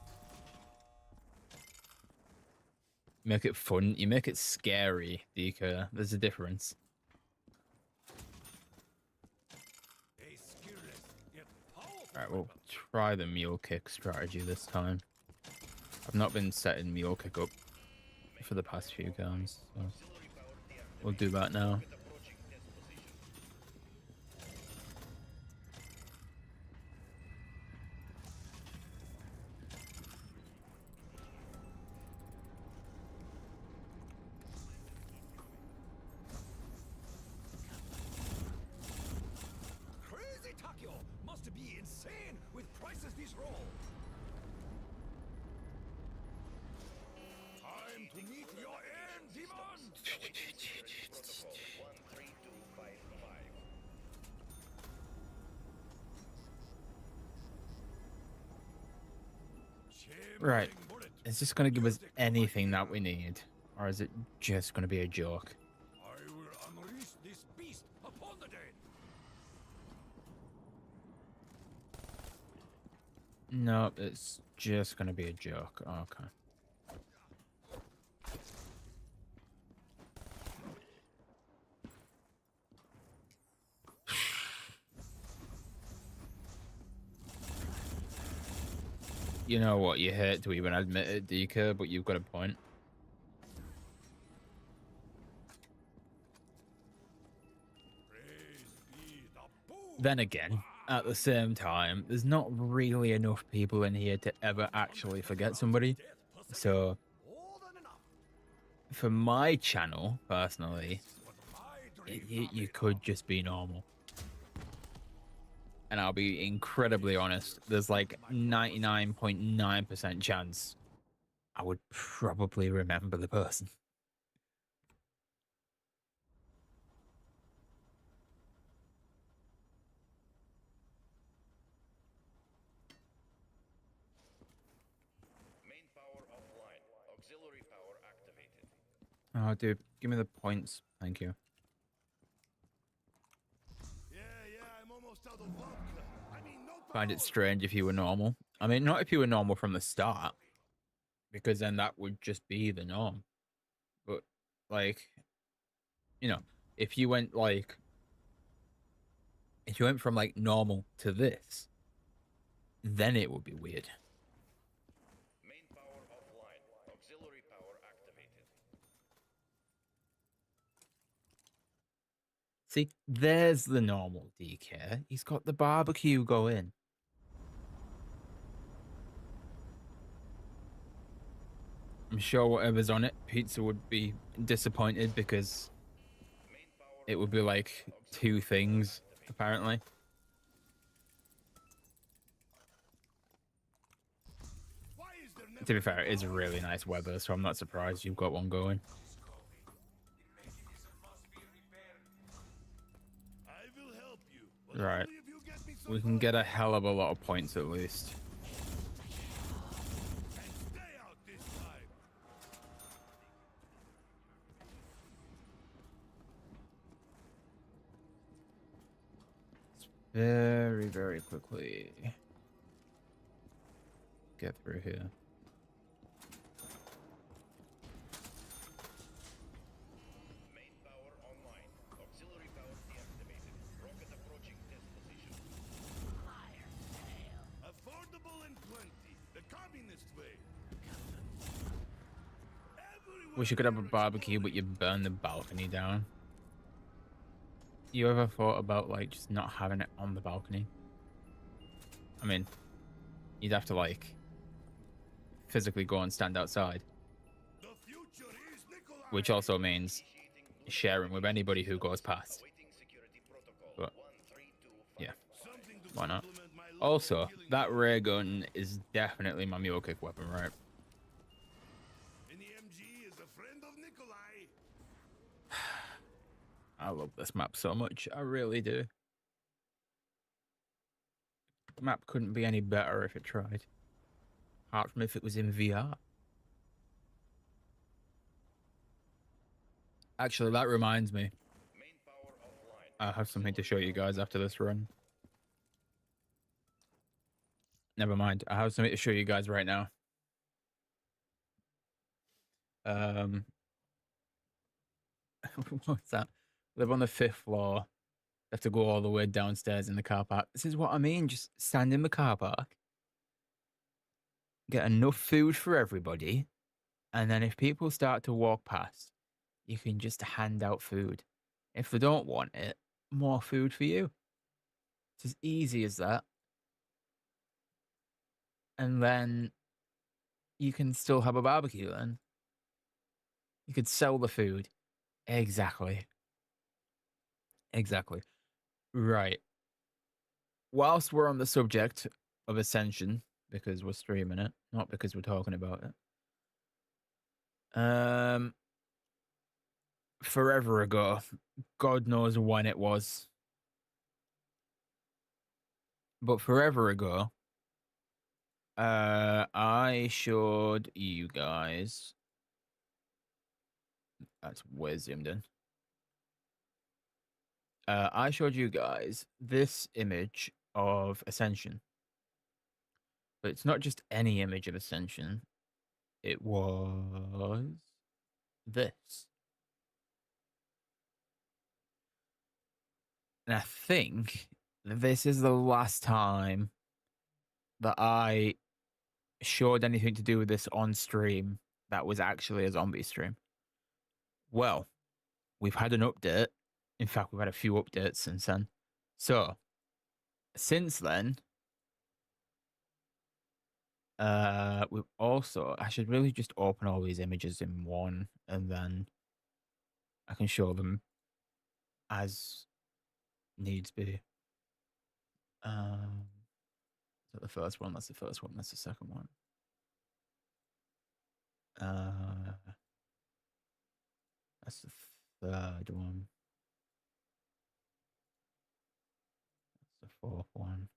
Make it fun. You make it scary, DK. There's a difference.
A skillless, yet powerful.
Alright, we'll try the mule kick strategy this time. I've not been setting mule kick up for the past few games, so we'll do that now.
Approaching test position.
Crazy Takio must be insane with prices this roll. Time to meet your end, demon.
Protocol 13255.
Right. Is this going to give us anything that we need? Or is it just going to be a joke?
I will unleash this beast upon the dead.
No, it's just going to be a joke. Okay. You know what? You hate to even admit it, DK, but you've got a point.
Praise be the boom.
Then again, at the same time, there's not really enough people in here to ever actually forget somebody. So,
More than enough.
for my channel, personally,
What my dream
you could just be normal. And I'll be incredibly honest. There's like 99.9% chance I would probably remember the person.
Main power offline. Auxiliary power activated.
Oh, dude, give me the points. Thank you.
Yeah, I'm almost out of vodka. I mean, no
Find it
power.
strange if you were normal. I mean, not if you were normal from the start, because then that would just be the norm. But, like, you know, if you went from like normal to this, then it would be weird.
Main power offline. Auxiliary power activated.
See, there's the normal DK. He's got the barbecue going. I'm sure whatever's on it, pizza would be disappointed because it would be like 2 things, apparently.
Why is there
To be
never
fair, it is really nice weather, so I'm not surprised you've got one going.
I will help you. But
Right.
only if you get me some
We can get a hell of a lot of points at least.
and stay out this time.
Very, very quickly get through here.
Main power online. Auxiliary power deactivated. Rocket approaching test position.
Affordable and plenty. The communist way.
Wish you could have a barbecue, but you burn the balcony down. You ever thought about like just not having it on the balcony? I mean, you'd have to like physically go and stand outside,
The future is Nikolai.
which also means sharing with anybody who goes past.
Awaiting security protocol.
But
1325.
yeah,
Something to
why not?
complement my love
Also,
of killing
that ray gun is definitely my mule kick weapon, right?
An EMG is a friend of Nikolai.
I love this map so much. I really do. The map couldn't be any better if it tried. Apart from if it was in VR. Actually, that reminds me.
Main power offline.
I have something to show you guys after this run. Never mind. I have something to show you guys right now. What's that? Live on the 5th floor. Have to go all the way downstairs in the car park. This is what I mean. Just stand in the car park. Get enough food for everybody. And then if people start to walk past, you can just hand out food. If they don't want it, more food for you. It's as easy as that. And then you can still have a barbecue then. You could sell the food. Exactly. Exactly. Right. Whilst we're on the subject of Ascension, because we're streaming it, not because we're talking about it. Forever ago, God knows when it was, but forever ago, I showed you guys. That's way zoomed in. I showed you guys this image of Ascension, but it's not just any image of Ascension. It was this. And I think this is the last time that I showed anything to do with this on stream that was actually a zombie stream. Well, we've had an update. In fact, we've had a few updates since then. So, since then, we've also... I should really just open all these images in one, and then I can show them as needs be. Is that the first one? That's the first one. That's the second one. That's the third one. That's the fourth one.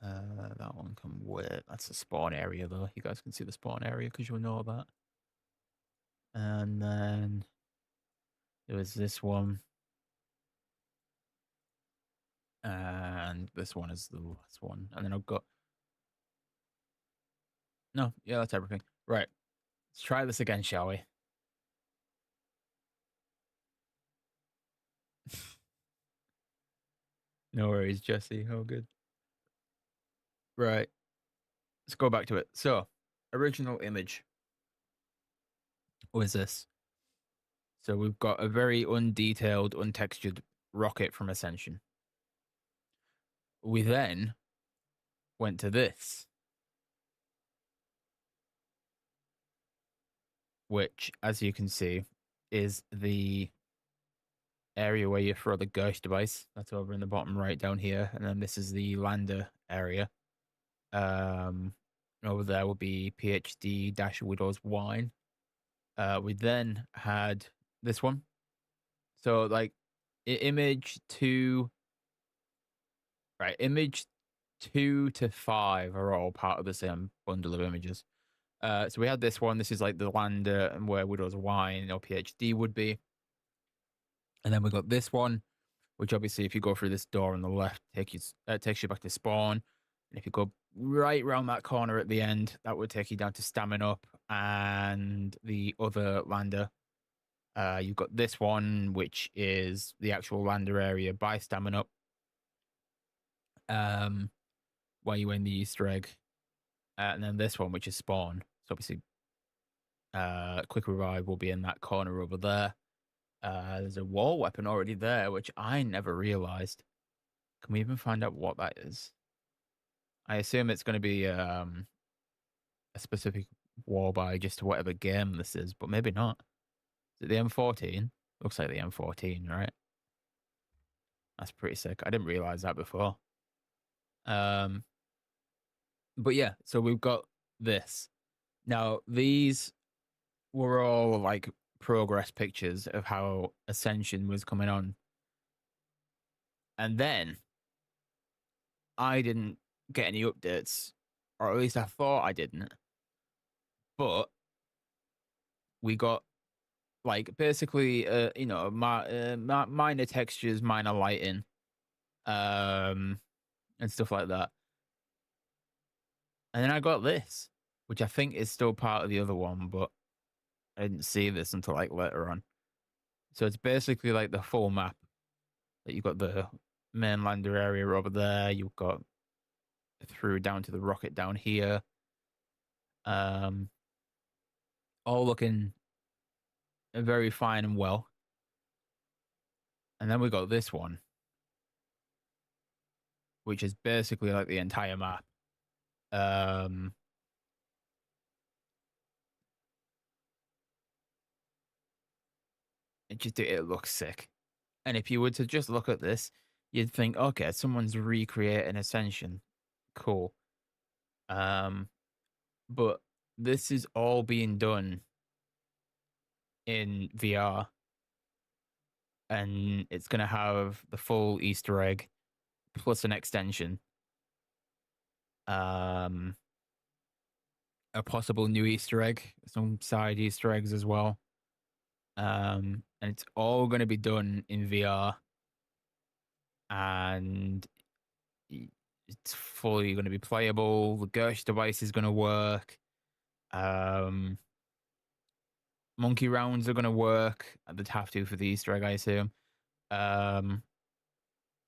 That one can wait. That's the spawn area, though. You guys can see the spawn area because you'll know that. And then there was this one. And this one is the last one. And then I've got... No, yeah, that's everything. Right. Let's try this again, shall we? No worries, Jesse. Oh, good. Right. Let's go back to it. So, original image was this. So we've got a very undetailed, untextured rocket from Ascension. We then went to this, which, as you can see, is the area where you throw the ghost device. That's over in the bottom right down here. And then this is the lander area. Over there will be PhD-Widow's Wine. We then had this one. So, like, image 2... Right, image 2 to 5 are all part of the same bundle of images. So we had this one. This is like the lander and where Widow's Wine or PhD would be. And then we got this one, which obviously, if you go through this door on the left, takes you back to spawn. And if you go right around that corner at the end, that would take you down to Stamina Up and the other lander. You've got this one, which is the actual lander area by Stamina Up. Where you win the Easter egg. And then this one, which is spawn. So obviously, quick revive will be in that corner over there. There's a wall weapon already there, which I never realized. Can we even find out what that is? I assume it's going to be a specific wall by just to whatever game this is, but maybe not. Is it the M14? Looks like the M14, right? That's pretty sick. I didn't realize that before. But yeah, so we've got this. Now, these were all like progress pictures of how Ascension was coming on. And then I didn't get any updates, or at least I thought I didn't. But we got like basically, minor textures, minor lighting, and stuff like that. And then I got this, which I think is still part of the other one, but I didn't see this until like later on. So it's basically like the full map. That you've got the main lander area over there. You've got through down to the rocket down here. All looking very fine and well. And then we got this one, which is basically like the entire map. It looks sick. And if you were to just look at this, you'd think, okay, someone's recreating Ascension. Cool. But this is all being done in VR. And it's going to have the full Easter egg plus an extension. A possible new Easter egg, some side Easter eggs as well. And it's all going to be done in VR. And it's fully going to be playable. The Gersh device is going to work. Monkey rounds are going to work. They'd have to for the Easter egg, I assume. The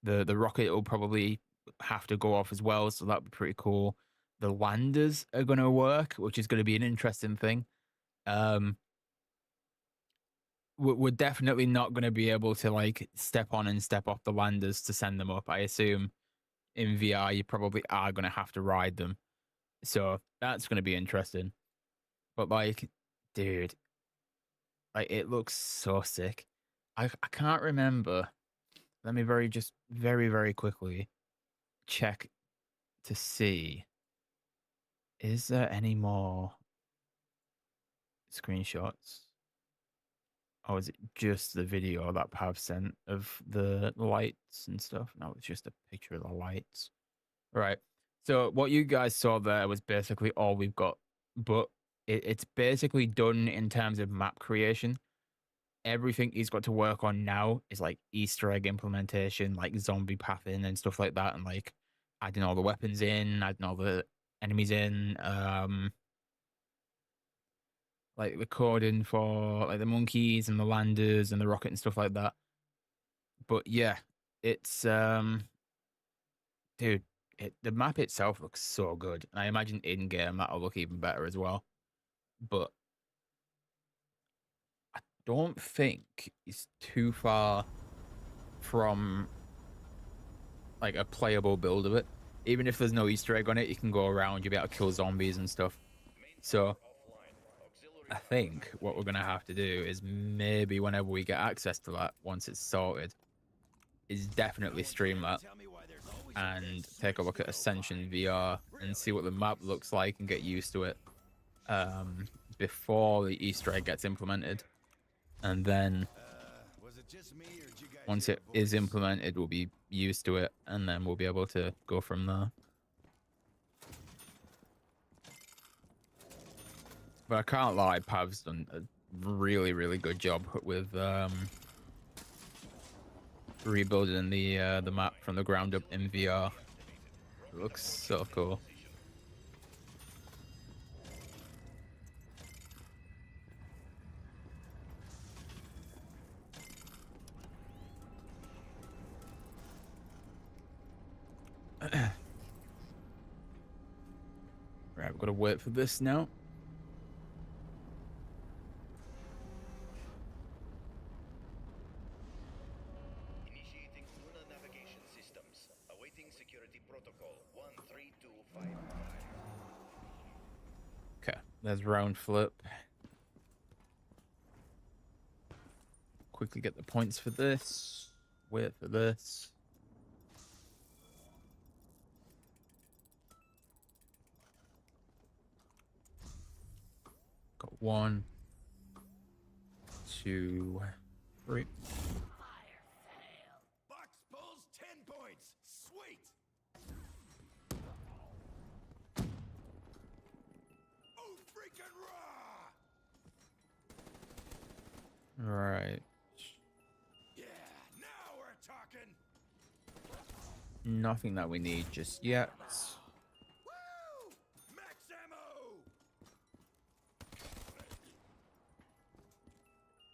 rocket will probably have to go off as well, so that'd be pretty cool. The landers are going to work, which is going to be an interesting thing. We're definitely not going to be able to like step on and step off the landers to send them up. I assume in VR you probably are going to have to ride them, so that's going to be interesting. But like, dude, like it looks so sick. I can't remember. Let me very quickly check to see. Is there any more screenshots? Or is it just the video that Pav sent of the lights and stuff? No, it's just a picture of the lights. Right. So what you guys saw there was basically all we've got, but it's basically done in terms of map creation. Everything he's got to work on now is like Easter egg implementation, like zombie pathing and stuff like that, and like adding all the weapons in, adding all the enemies in, like the coding for like the monkeys and the landers and the rocket and stuff like that. But yeah, it's dude, the map itself looks so good. And I imagine in game that'll look even better as well. But I don't think it's too far from like a playable build of it. Even if there's no Easter egg on it, you can go around, you'll be able to kill zombies and stuff. So I think what we're gonna have to do is maybe whenever we get access to that, once it's sorted, is definitely stream that and take a look at Ascension VR and see what the map looks like and get used to it before the Easter egg gets implemented. And then once it is implemented, we'll be used to it, and then we'll be able to go from there. But I can't lie, Pav's done a really good job with rebuilding the map from the ground up in VR. It looks so cool. Right, we've got to wait for this now.
Initiating Luna navigation systems. Awaiting security protocol 13255.
Okay, there's round flip. Quickly get the points for this. Wait for this. Got 1, 2, 3.
Box pulls 10 points. Sweet. Oh, freaking raw.
Right.
Yeah, now we're talking.
Nothing that we need just yet.
Woo! Max ammo.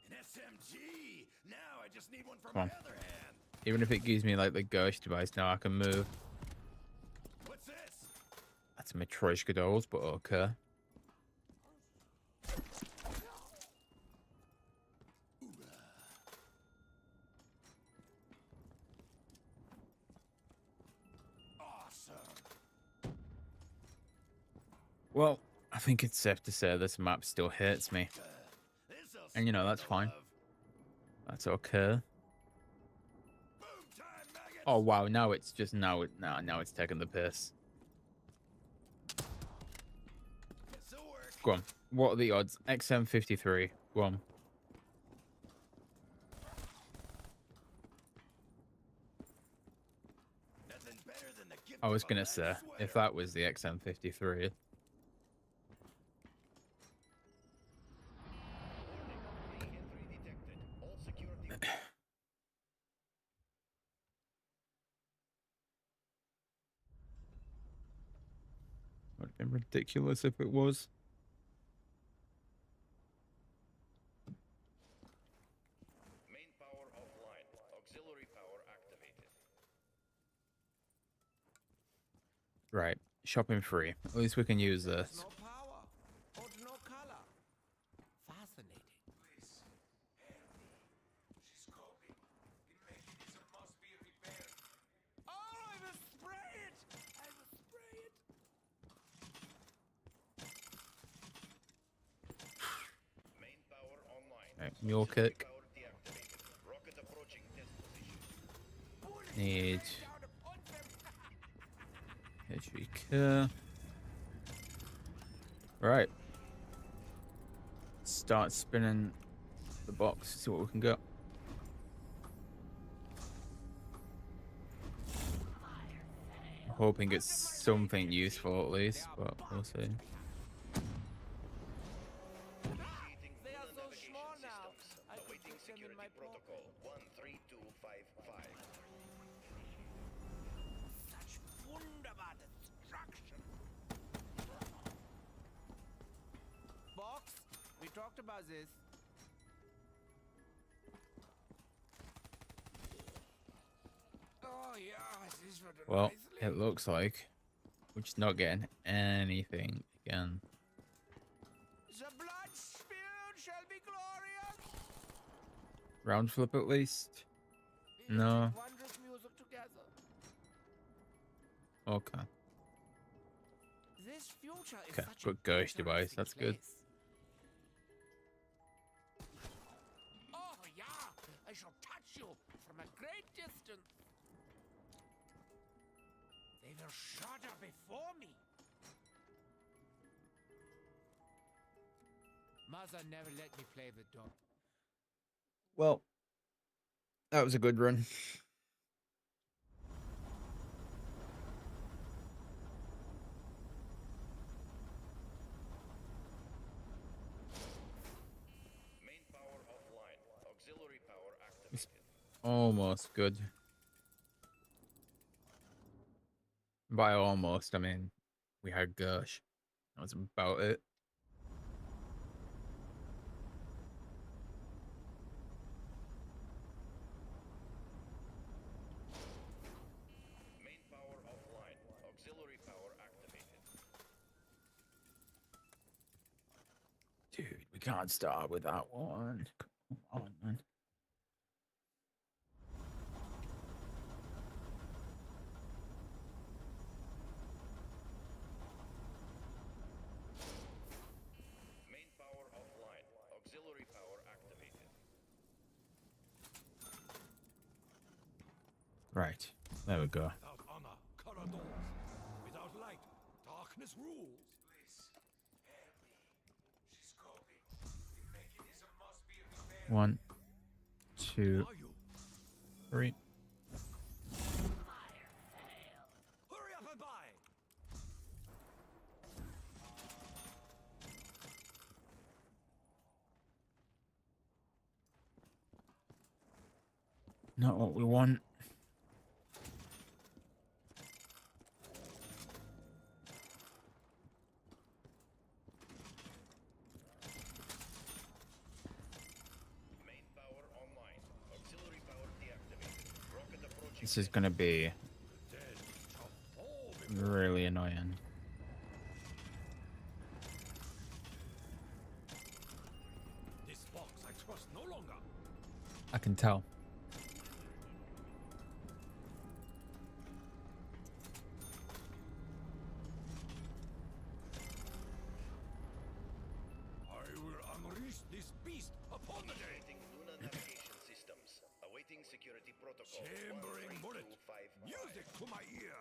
An SMG. Now I just need one for
Come
my
on.
other hand.
Even if it gives me like the ghost device, now I can move.
What's this?
That's Matryoshka dolls, but okay.
Awesome.
Well, I think it's safe to say this map still hurts me.
This'll
And you know,
spread
that's
the
fine.
love.
That's okay.
Boom time, maggots.
Oh wow, now it's just now it's taking the piss.
This'll work.
Go on. What are the odds? XM53. Go on.
Nothing better than the gift
I was
of a
gonna
leather
say, if
sweater.
that was the XM53.
Re-entry detected. All security.
Would have been ridiculous if it was.
Main power offline. Auxiliary power activated.
Right. Shopping free. At least we can use this.
No power. Or no color. Fascinating. Oh, I will spray it! I will spray it!
Right, mule kick.
Power deactivated. Rocket approaching test position.
Need HV cure. Right. Start spinning the box, see what we can get. I'm hoping it's something useful at least, but we'll see.
Initiating
They are
lunar
so
navigation
small now.
systems.
I could
Awaiting
put them in
security
my
protocol 13255.
Such wunderbar destruction. Box, we talked about this. Oh yeah, this was
Well,
nicely.
it looks like we're just not getting anything again.
The blood spilled shall be glorious.
Round flip at least?
We
No.
make wondrous music together.
Okay.
This future is
Okay,
such
good
a
ghost device,
interesting
that's good.
place. Oh yeah, I shall touch you from a great distance. They will shudder before me. Mother never let me play the dog.
Well, that was a good run.
Main power offline. Auxiliary power
It's
activated.
almost good. By almost, I mean, we had Gersh. That was about it.
Main power offline. Auxiliary power activated.
Dude, we can't start with that one. Come on, man.
Main power offline. Auxiliary power activated.
Right, there we go.
Without honor, color doors. Without light, darkness rules. Please, help me. She's coping. The mechanism must be repaired.
1, 2,
Are you?
3.
Hurry up and buy!
Not what we want.
Main power online. Auxiliary power deactivated. Rocket approaching.
This is going to be
Dead shall fall before
really annoying.
this box I trust no longer.
I can tell.
I will unleash this beast upon the day.
Initiating lunar navigation systems. Awaiting security protocol
Chambering bullet.
13255.
Music to my ear.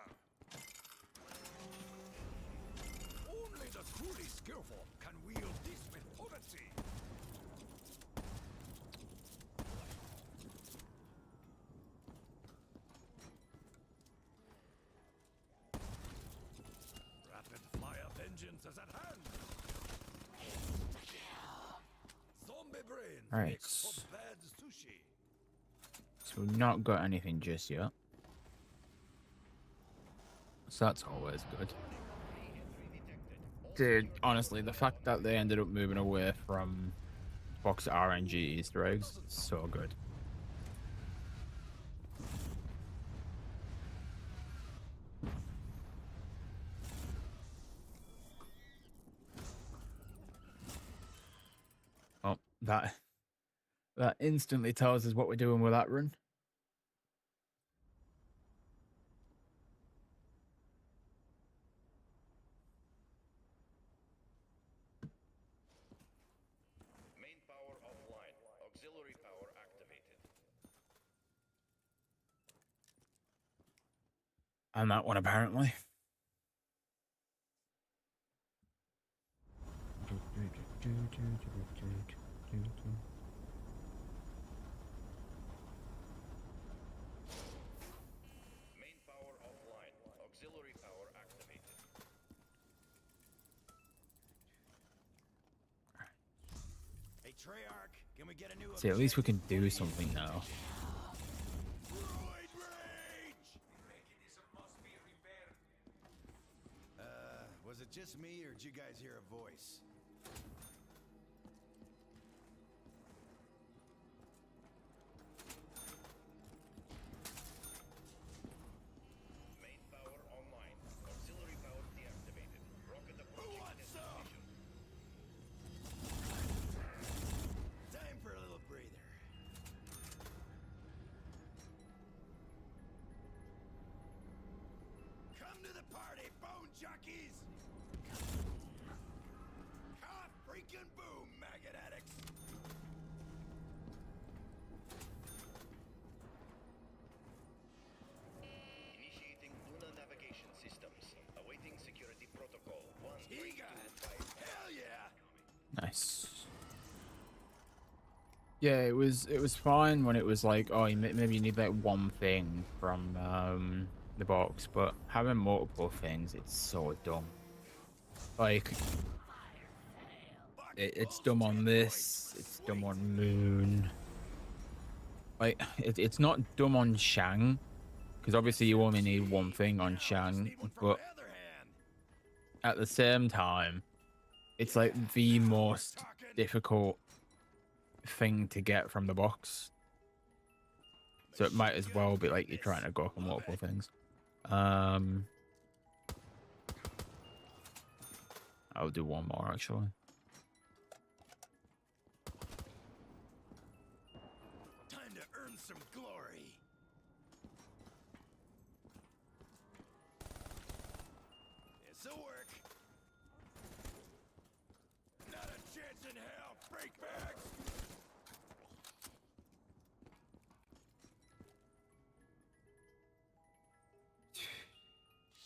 Only the truly skillful can wield this with potency. Rapid fire vengeance is at hand. Zombie brains
Right.
make for bad sushi.
So we've not got anything just yet. So that's always good. Dude, honestly, the fact that they ended up moving away from box RNG Easter eggs, so good. Oh, that instantly tells us what we're doing with that run.
Main power offline.
on that one, apparently.
Main power offline. Auxiliary power activated.
Hey, Treyarch, can we get a new
See, at least we can
objective,
do
please?
something now.
Droid rage! The mechanism must be repaired. Was it just me, or did you guys hear a voice?
Main power online. Auxiliary power deactivated. Rocket approaching destination.
Time for a little breather. Come to the party, bone jockeys! Cough, freaking boom, maggot addicts!
Initiating Luna navigation systems. Awaiting security protocol.
He got it! Hell yeah!
Nice. Yeah, it was fine when it was like, oh, maybe you need like one thing from the box, but having multiple things, it's so dumb. Like, it's dumb on this, it's dumb on Moon. Like, it's not dumb on Shang, because obviously you only need one thing on Shang, but at the same time, it's like the most difficult thing to get from the box. So it might as well be like you're trying to go for multiple things. I'll do one more actually.
Time to earn some glory. This'll work. Not a chance in hell, breakbacks!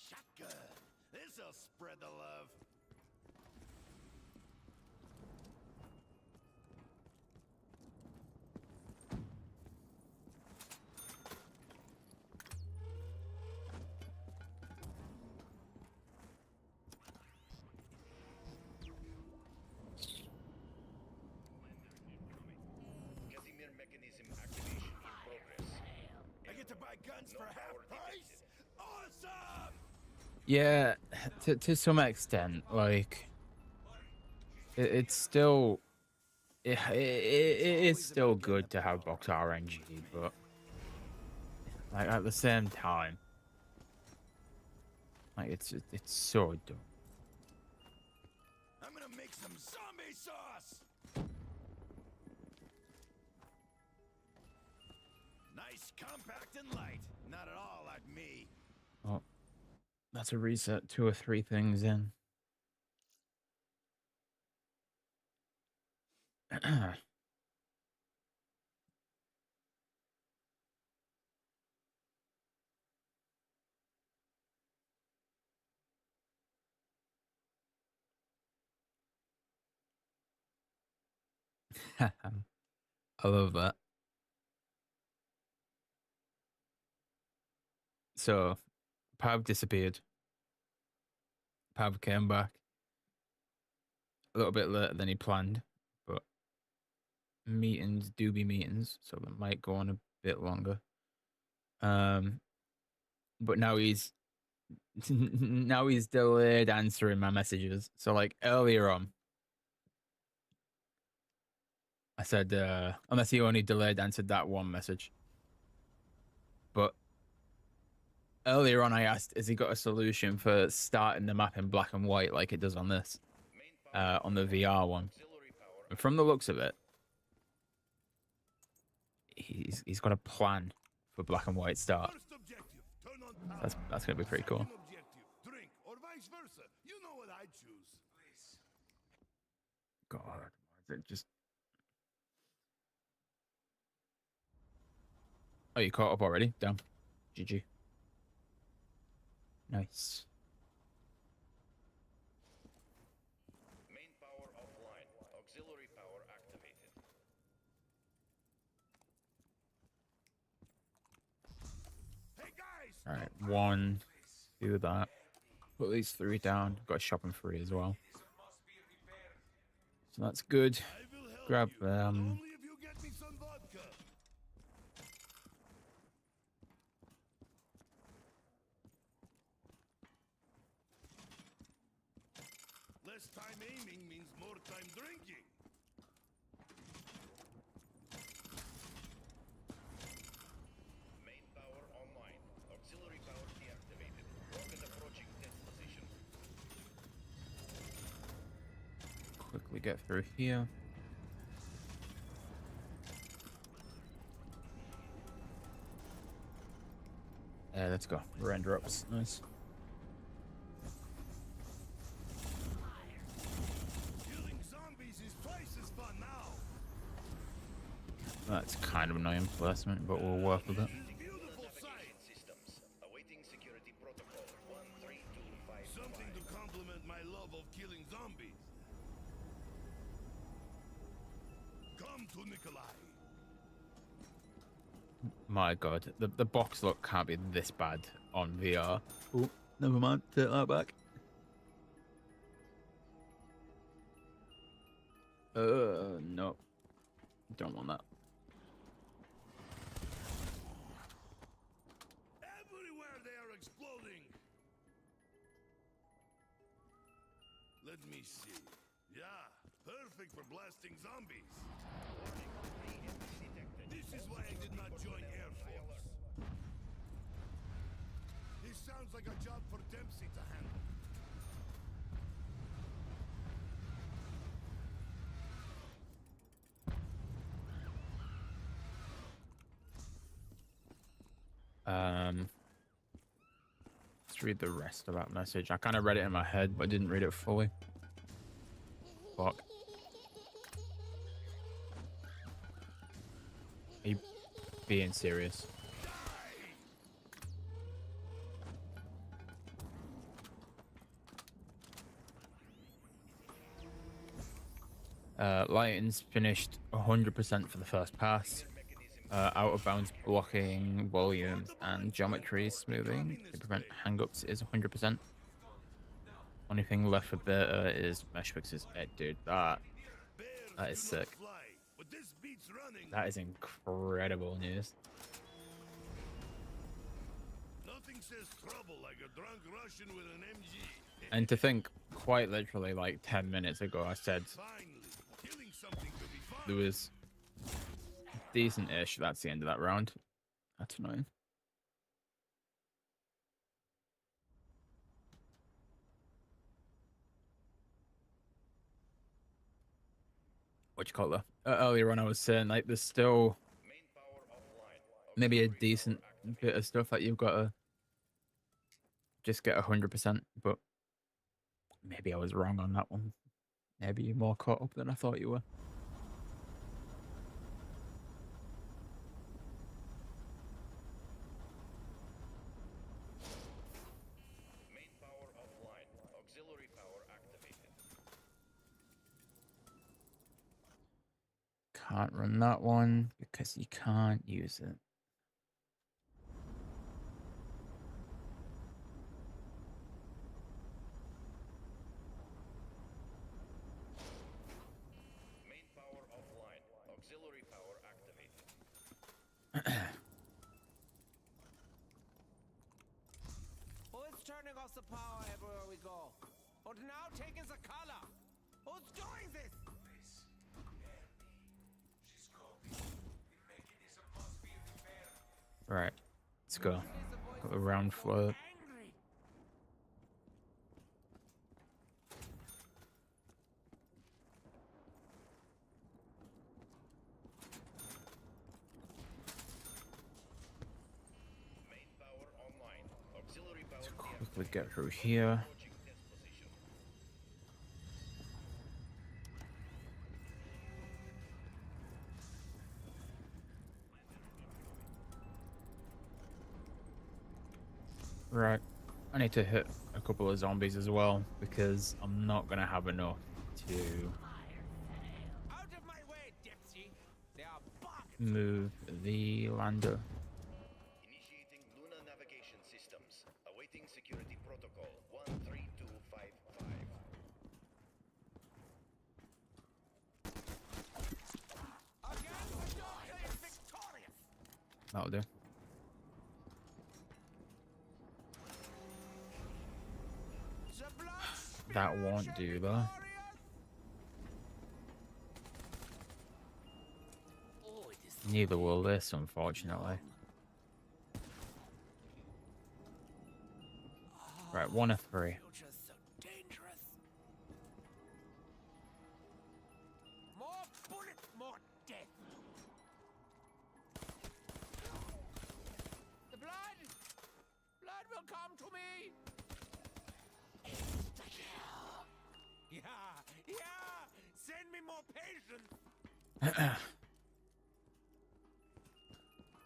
Shotgun. This'll spread the love.
Casimir mechanism activation in progress.
I get to buy guns for half price? Awesome!
Yeah, to some extent, like it's still it is still good to have box RNG, but like at the same time, like it's so dumb.
I'm gonna make some zombie sauce! Nice, compact, and light. Not at all like me.
Oh, that's a reset. 2 or 3 things in. I love that. So, Pav disappeared. Pav came back a little bit later than he planned, but meetings do be meetings, so they might go on a bit longer. But now he's now he's delayed answering my messages. So like earlier on, I said unless he only delayed answered that one message. But earlier on, I asked, has he got a solution for starting the map in black and white like it does on this, on the VR one? And from the looks of it, he's got a plan for black and white start.
First objective, turn on power.
That's gonna be pretty cool.
Second objective, drink, or vice versa. You know what I choose. Please.
God, is it just? Oh, you caught up already? Damn. GG. Nice.
Main power offline. Auxiliary power activated.
Hey guys!
All right, 1, do that. Put these 3 down. Got a shopping free as well. So that's good.
I will help
Grab
you, but only if you get me some vodka. Less time aiming means more time drinking.
Main power online. Auxiliary power deactivated. Rocket approaching test position.
quickly get through here. Let's go. Render ups. Nice.
Killing zombies is twice as fun now.
That's kind of annoying placement, but we'll work with it.
Beautiful sight.
Systems. Awaiting security protocol 13255.
Something to complement my love of killing zombies. Come to Nikolai.
My god, the box look can't be this bad on VR. Oh, never mind. Take that back. No. Don't want that.
Everywhere they are exploding. Let me see. Yeah, perfect for blasting zombies. This is why I did not join Air Force. This sounds like a job for Dempsey to handle.
Let's read the rest of that message. I kind of read it in my head, but didn't read it fully. Fuck. Are you being serious? Lighting's finished 100% for the first pass. Out of bounds blocking, volumes, and geometry smoothing to prevent hangups is 100%. Only thing left for beta is mesh fixes. Dude, that is sick.
But this beats running.
That is incredible news.
Nothing says trouble like a drunk Russian with an MG.
And to think, quite literally, like 10 minutes ago, I said
Finally, killing something to be fun.
there was decent-ish. That's the end of that round. That's annoying. What you call it? Earlier on, I was saying like there's still
Main power offline.
maybe a decent bit of stuff that you've got to just get 100%, but maybe I was wrong on that one. Maybe you're more caught up than I thought you were.
Main power offline. Auxiliary power activated.
Can't run that one because you can't use it.
Main power offline. Auxiliary power activated.
Who's turning off the power everywhere we go? But now taking the color. Who's doing this?
Right, let's go. Got the round float.
Angry.
Main power online. Auxiliary power
Quickly get through here.
approaching test position.
Right. I need to hit a couple of zombies as well because I'm not gonna have enough to
Out of my way, Dipsy. They are barking.
move the lander.
Initiating Luna navigation systems. Awaiting security protocol 13255.
Again, the doctor is victorious.
That'll do.
The blood
That
spirit
won't
shall
do
be
though.
glorious. Oh, it is
Neither will this, unfortunately. Right, 1 of 3.
future's so dangerous. More bullets, more death. The blood will come to me. Yeah. Send me more patience.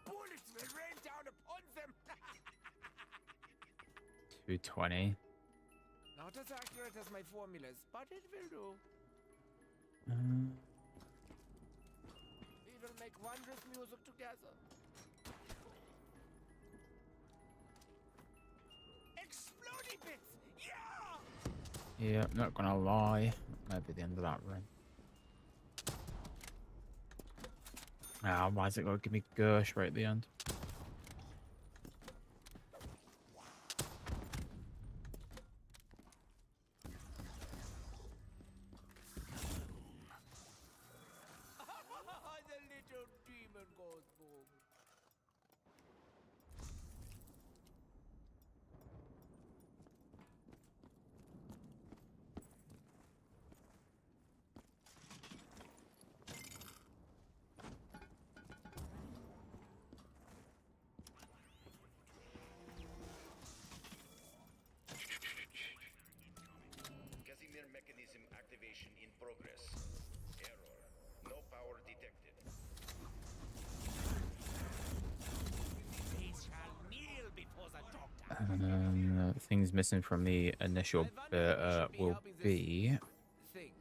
Bullets will rain down upon them.
220.
Not as accurate as my formulas, but it will do. We will make wondrous music together. Exploding bits! Yeah!
Yeah, not gonna lie. That might be the end of that run. Ah, why is it gonna give me Gersh right at the end?
The little demon goes boom.
Casimir mechanism activation in progress. Error. No power detected.
They shall kneel before the doctor.
Things missing from the initial
I
bit
wonder if we should be
will
helping this
be...
thing.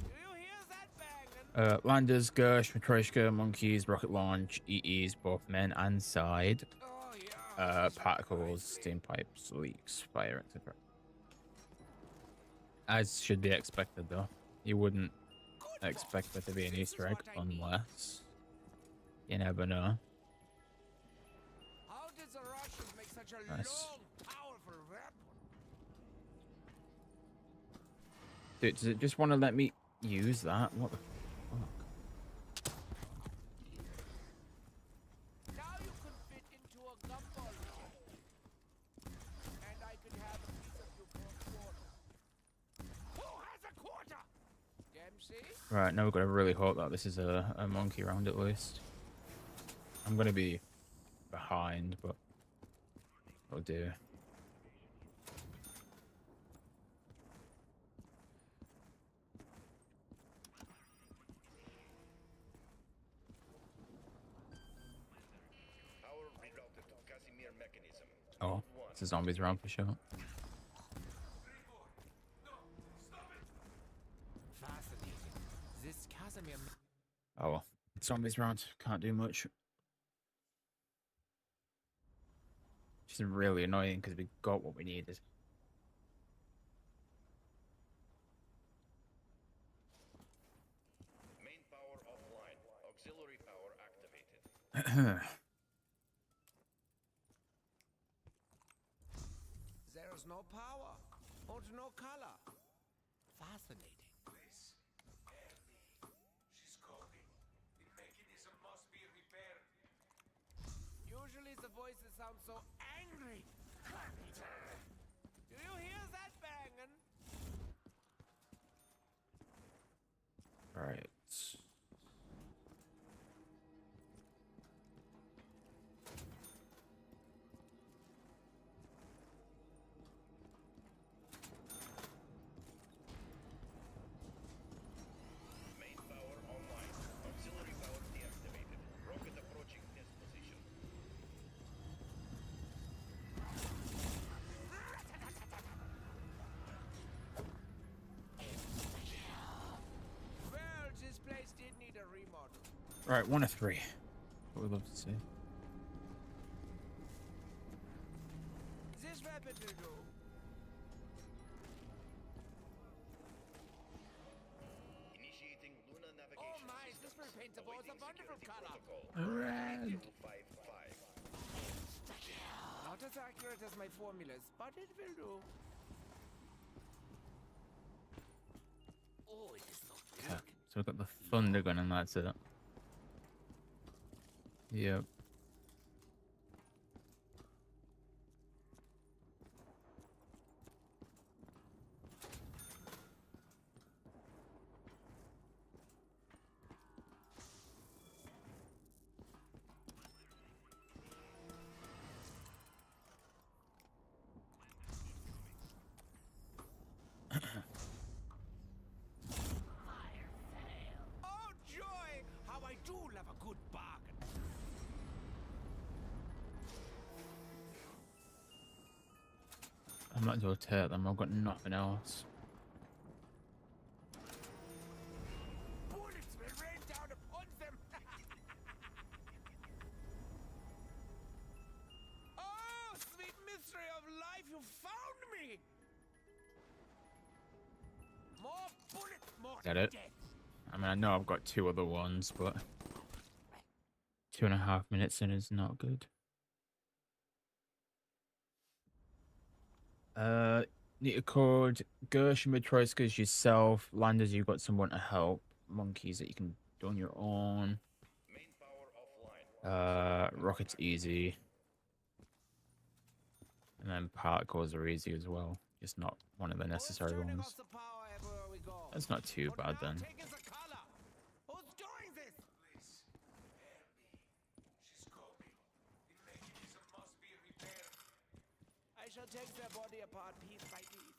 Do you hear that banging?
Landers, Gersh, Matryoshka, monkeys, rocket launch, EEs, both men and side.
Oh yeah.
Particles, steam pipes, leaks, fire, etc. As should be expected, though. You wouldn't expect there to be an Easter egg unless you never know.
How did the Russians make such a
Nice.
long, powerful weapon?
Dude, does it just want to let me use that? What the fuck?
Now you could fit into a gumball chain. And I could have a piece of you for a quarter. Who has a quarter? Dempsey?
Right, now we've got to really hope that this is a monkey round at least. I'm going to be behind, but it'll do.
Power rerouted to Casimir mechanism.
Oh, it's a zombies round for sure.
Fascinating. This Casimir.
Oh well, zombies round. Can't do much. Which is really annoying because we got what we needed.
Main power offline. Auxiliary power activated.
There's no power. And no color. Fascinating.
Please, help me. She's coping. The mechanism must be repaired.
Usually the voices sound so angry. Do you hear that banging?
Right.
Main power online. Auxiliary power deactivated. Rocket approaching test position.
Right, 1 of 3. What we'd love to see.
This weapon will do.
Initiating Luna
Oh
navigation
my, this will
systems.
paint the balls a
Awaiting
wonderful
security
color.
protocol.
Red.
255.
Not as accurate as my formulas, but it will do. Oh, it is so
Okay,
big.
so we've got the thunder gun and that's it. Yep.
Oh joy! How I do love a good bargain.
I might as well take them. I've got nothing else.
Bullets will rain down upon them. Oh, sweet mystery of life, you found me. More bullets, more
Get it?
death.
I mean, I know I've got 2 other ones, but 2.5 minutes in is not good. Need to code Gershon Matroiskas yourself. Landers, you've got someone to help. Monkeys that you can do on your own.
Main power offline.
Rocket's easy. And then particles are easy as well. Just not one of the necessary
Who's turning
ones.
off the power everywhere we go?
That's not too
What
bad
now
then.
take is a color? Who's doing this?
Please, help me. She's coping. The mechanism must be repaired.
I shall take their body apart piece by piece.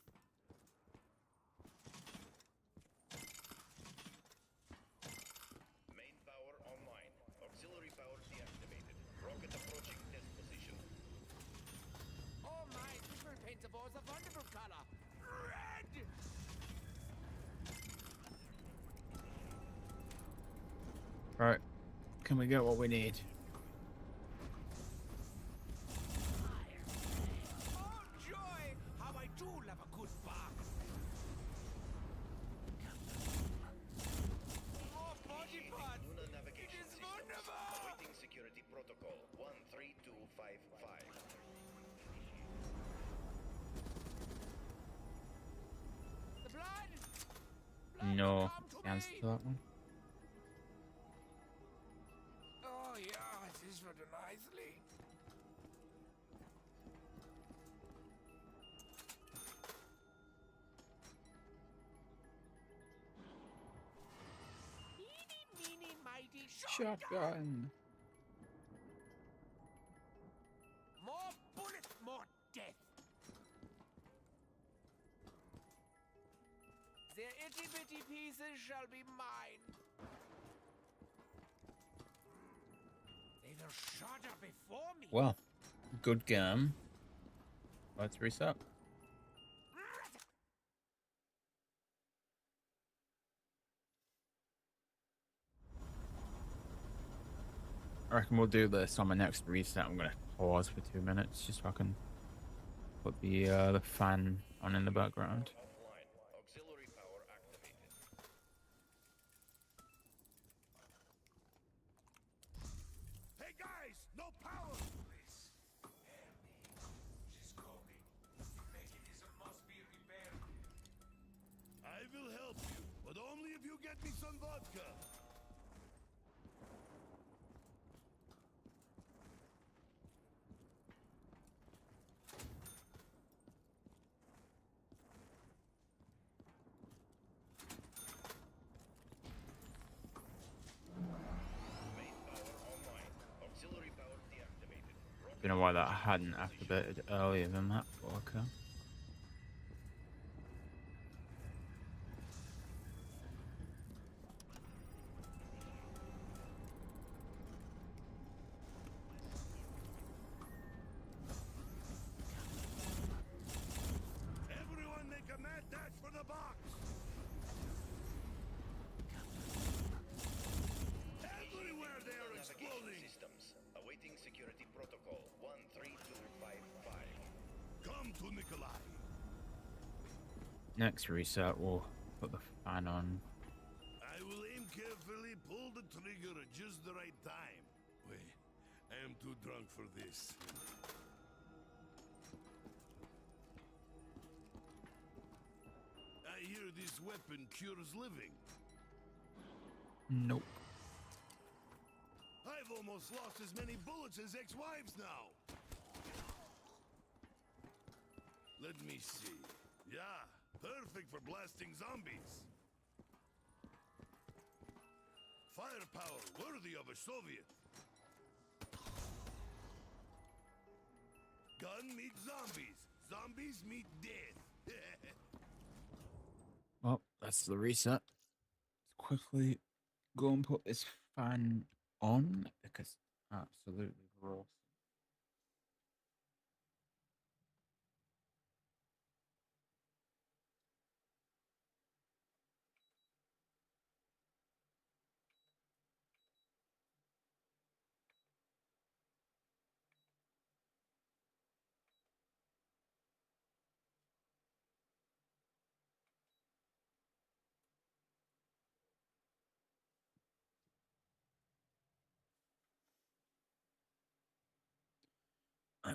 Main power online. Auxiliary power deactivated. Rocket approaching test position.
Oh my, this will paint the balls a wonderful color. Red!
Right. Can we get what we need?
Oh joy! How I do love a good bargain. More body parts.
Luna
It
navigation
is
systems.
wonderful.
Awaiting security protocol. 13255.
The blood! Blood
No.
will come to
Answer
me.
to that one.
Oh yeah, this will do nicely. Eeny, meeny, mighty shotgun.
Shotgun.
More bullets, more death. Their itty bitty pieces shall be mine. They will shudder before me.
Well, good game. Let's reset. I reckon we'll do this on my next reset. I'm gonna pause for 2 minutes just so I can put the fan on in the background.
Offline. Auxiliary power activated.
Hey guys, no power! Please, help me. She's coping. The mechanism must be repaired.
I will help you, but only if you get me some vodka.
Main power online. Auxiliary power deactivated. Rocket
Don't know why that
approaching
hadn't
test position.
activated earlier than that, but okay.
Everyone make a mad dash for the box. Everywhere!
Next reset, we'll put the fan on.
I will aim carefully, pull the trigger at just the right time. Wait, I am too drunk for this. I hear this weapon cures living.
Nope.
I've almost lost as many bullets as ex-wives now. Let me see. Yeah, perfect for blasting zombies. Firepower worthy of a Soviet. Gun meets zombies. Zombies meet death.
Well, that's the reset. Let's quickly go and put this fan on because absolutely gross.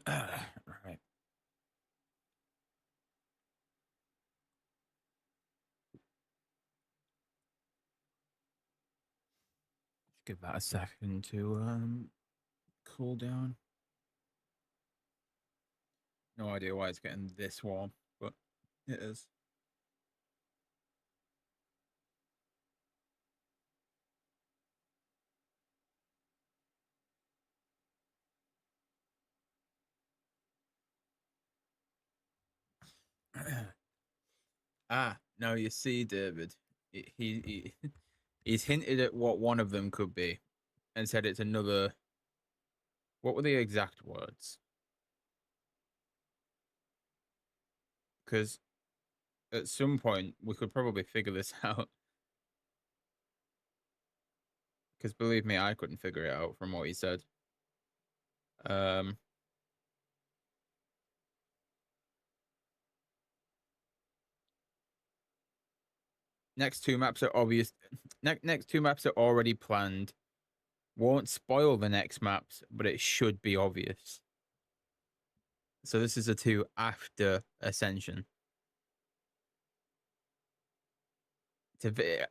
Right. Just give that a second to cool down. No idea why it's getting this warm, but it is. Now you see, David, he's hinted at what one of them could be, and said it's another. What were the exact words? Because at some point we could probably figure this out. Because believe me, I couldn't figure it out from what he said. Next two maps are obvious. Next two maps are already planned. Won't spoil the next maps, but it should be obvious. So this is the two after Ascension.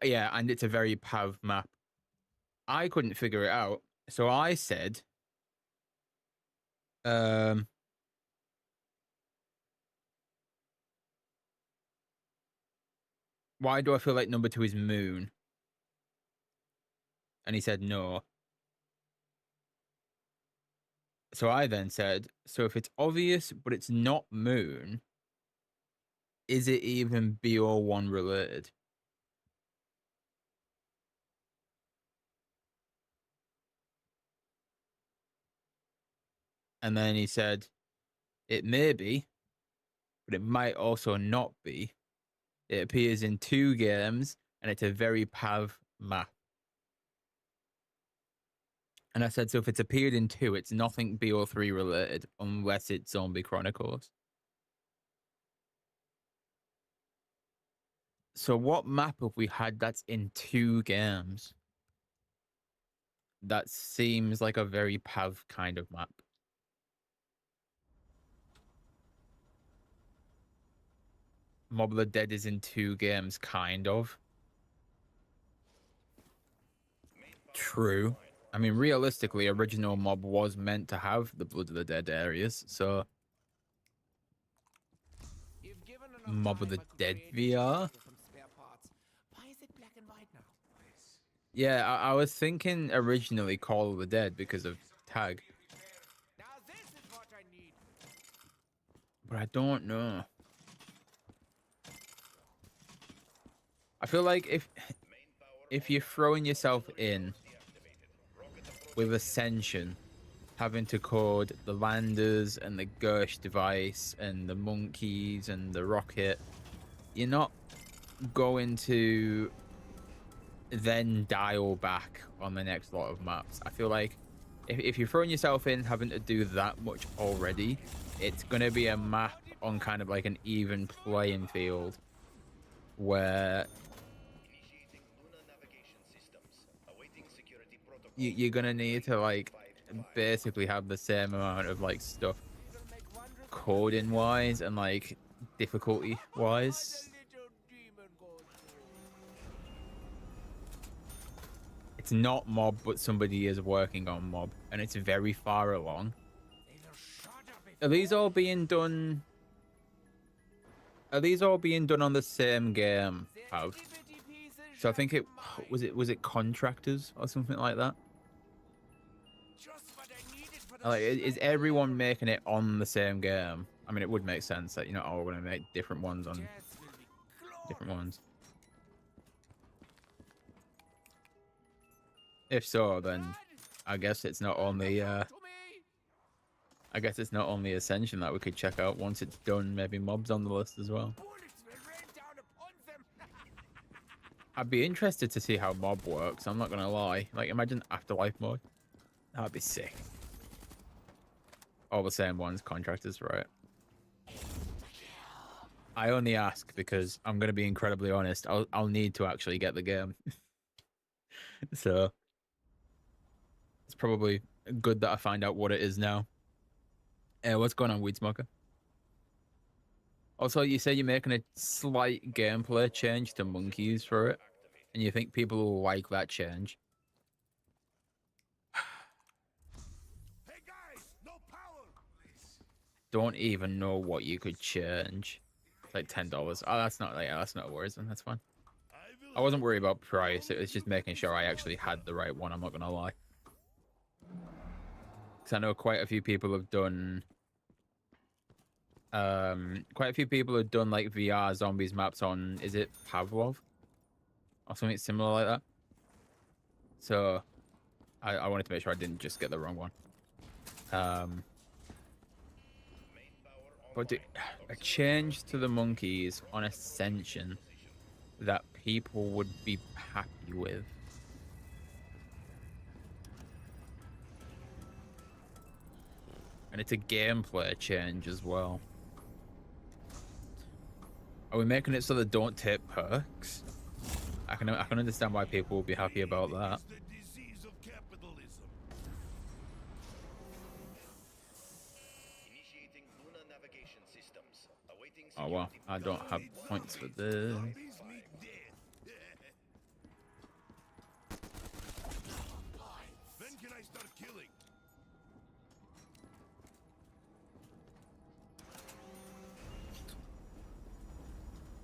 Yeah, and it's a very pav map. I couldn't figure it out, so I said, why do I feel like number 2 is Moon? And he said no. So I then said, so if it's obvious but it's not Moon, is it even BO1 related? And then he said, it may be, but it might also not be. It appears in 2 games, and it's a very pav map. And I said, so if it's appeared in 2, it's nothing BO3 related, unless it's Zombie Chronicles. So what map have we had that's in 2 games? That seems like a very pav kind of map. Mob of the Dead is in 2 games, kind of. True. I mean, realistically, original Mob was meant to have the Blood of the Dead areas, so... Mob of the Dead VR?
Why is it black and white now?
Yeah, I was thinking originally Call of the Dead because of tag.
Now this is what I need.
But I don't know. I feel like if you're throwing yourself in with Ascension, having to code the landers and the Gersh device and the monkeys and the rocket, you're not going to then dial back on the next lot of maps. I feel like if you're throwing yourself in having to do that much already, it's going to be a map on kind of like an even playing field where
Initiating Luna navigation systems. Awaiting security protocol.
you're gonna need to like basically have the same amount of like stuff
It'll make wondrous
coding wise and like difficulty wise.
the little demon goes through.
It's not mob, but somebody is working on mob, and it's very far along. Are these all being done? Are these all being done on the same game? Have? So I think it was it contractors or something like that.
Just what I needed for the
Like, is everyone making it on the same game? I mean, it would make sense that you're not all going to make different ones on
Death will be
different ones. If so, then I guess it's not only
to me.
I guess it's not only Ascension that we could check out. Once it's done, maybe mobs on the list as well.
Bullets will rain down upon them.
I'd be interested to see how mob works. I'm not gonna lie. Like, imagine afterlife mode. That'd be sick. All the same ones, contractors, right? I only ask because I'm gonna be incredibly honest. I'll need to actually get the game. So it's probably good that I find out what it is now. What's going on, Weed Smoker? Also, you say you're making a slight gameplay change to monkeys for it, and you think people will like that change.
Hey guys, no power.
Don't even know what you could change. It's like $10. Oh, that's not like that's not a worry, then that's fine. I wasn't worried about price. It was just making sure I actually had the right one. I'm not gonna lie, because I know quite a few people have done. Quite a few people have done like VR zombies maps on, is it Pavlov or something similar like that? So I wanted to make sure I didn't just get the wrong one. But a change to the monkeys on Ascension that people would be happy with. And it's a gameplay change as well. Are we making it so they don't take perks? I can understand why people would be happy about that.
It's the disease of capitalism.
Initiating Luna navigation systems. Awaiting
Oh well,
security
I don't have points for this.
Zombies meet death. When can I start killing?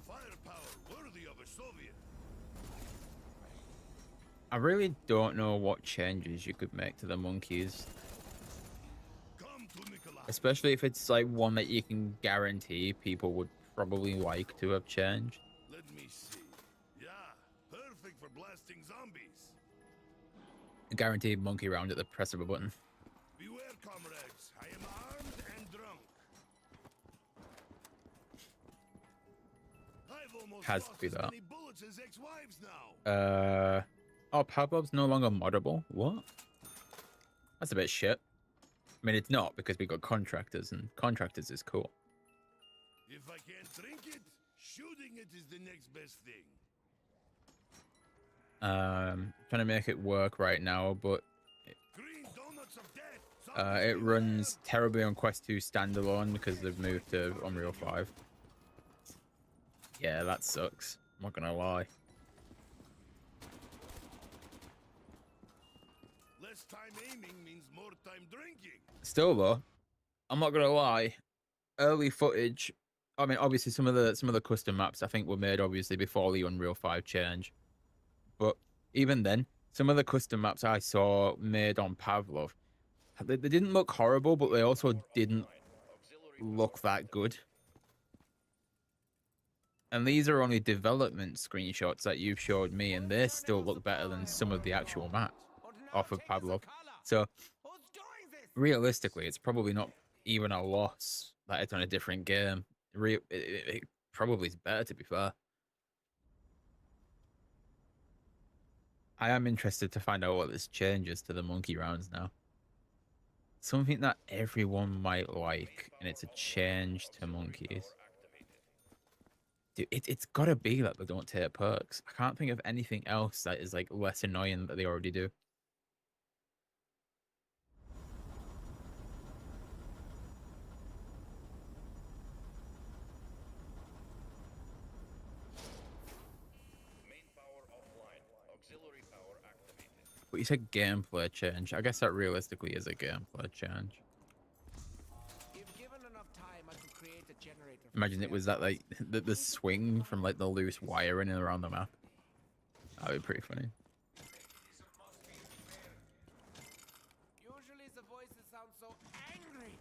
Firepower worthy of a Soviet.
I really don't know what changes you could make to the monkeys,
Come to Nikolai.
especially if it's like one that you can guarantee people would probably like to have changed.
Let me see. Yeah, perfect for blasting zombies.
A guaranteed monkey round at the press of a button.
Beware, comrades. I am armed and drunk. I've almost
Has to
lost
be
as
that.
many bullets as ex-wives now.
Oh, Pavlov's no longer moddable? What? That's a bit shit. I mean, it's not, because we got contractors, and contractors is cool.
If I can't drink it, shooting it is the next best thing.
Trying to make it work right now, but
Green donuts of death.
it runs terribly on Quest 2 standalone because they've moved to Unreal 5. Yeah, that sucks. I'm not gonna lie.
Less time aiming means more time drinking.
Still though, I'm not gonna lie. Early footage. I mean, obviously some of the custom maps I think were made obviously before the Unreal 5 change. But even then, some of the custom maps I saw made on Pavlov, they didn't look horrible, but they also didn't look that good. And these are only development screenshots that you've showed me, and they still look better than some of the actual maps off of Pavlov. So realistically, it's probably not even a loss that it's on a different game. It probably is better, to be fair. I am interested to find out what this changes to the monkey rounds now. Something that everyone might like, and it's a change to monkeys. Dude, it's gotta be that they don't take perks. I can't think of anything else that is like less annoying that they already do.
Main power offline. Auxiliary power activated.
But you said gameplay change. I guess that realistically is a gameplay change.
If given enough time, I could create a generator. from
Imagine it was that like the swing from like the loose wiring around the map. That'd be pretty funny.
Usually the voices sound so angry.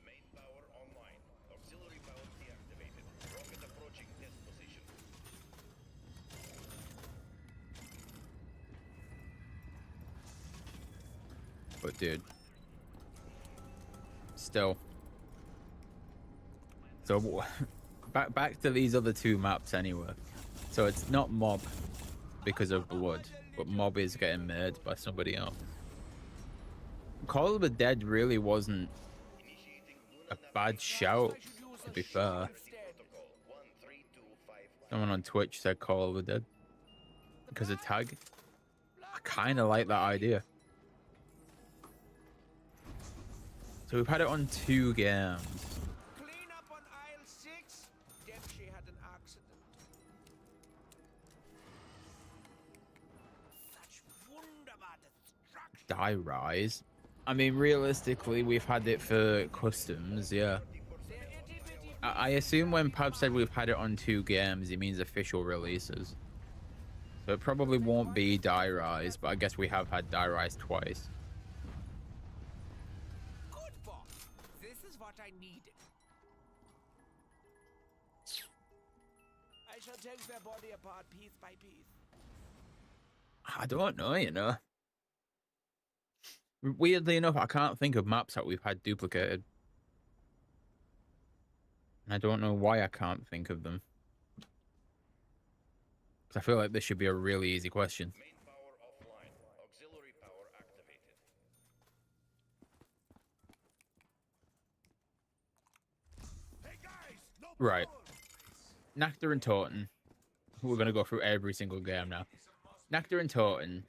Main power online. Auxiliary power deactivated. Rocket approaching test position.
But dude, still. So back to these other two maps anyway. So it's not mob because of blood, but mob is getting made by somebody else. Call of the Dead really wasn't a bad shout, to be fair.
Protocol 13251.
Someone on Twitch said Call of the Dead because of tag. I kind of like that idea. So we've had it on 2 games.
Clean up on aisle 6. Dempsey had an accident. Such wunderbar destruction.
Die Rise. I mean, realistically, we've had it for customs, yeah.
They're itty bitty.
I assume when Pab said we've had it on 2 games, he means official releases. So it probably won't be Die Rise, but I guess we have had Die Rise twice.
Good boss. This is what I needed. I shall take their body apart piece by piece.
I don't know, you know. Weirdly enough, I can't think of maps that we've had duplicated. And I don't know why I can't think of them. Because I feel like this should be a really easy question.
Main power offline. Auxiliary power activated.
Hey guys, no
Right.
balls.
Nactor and Taunton. We're going to go through every single game now. Nactor and Taunton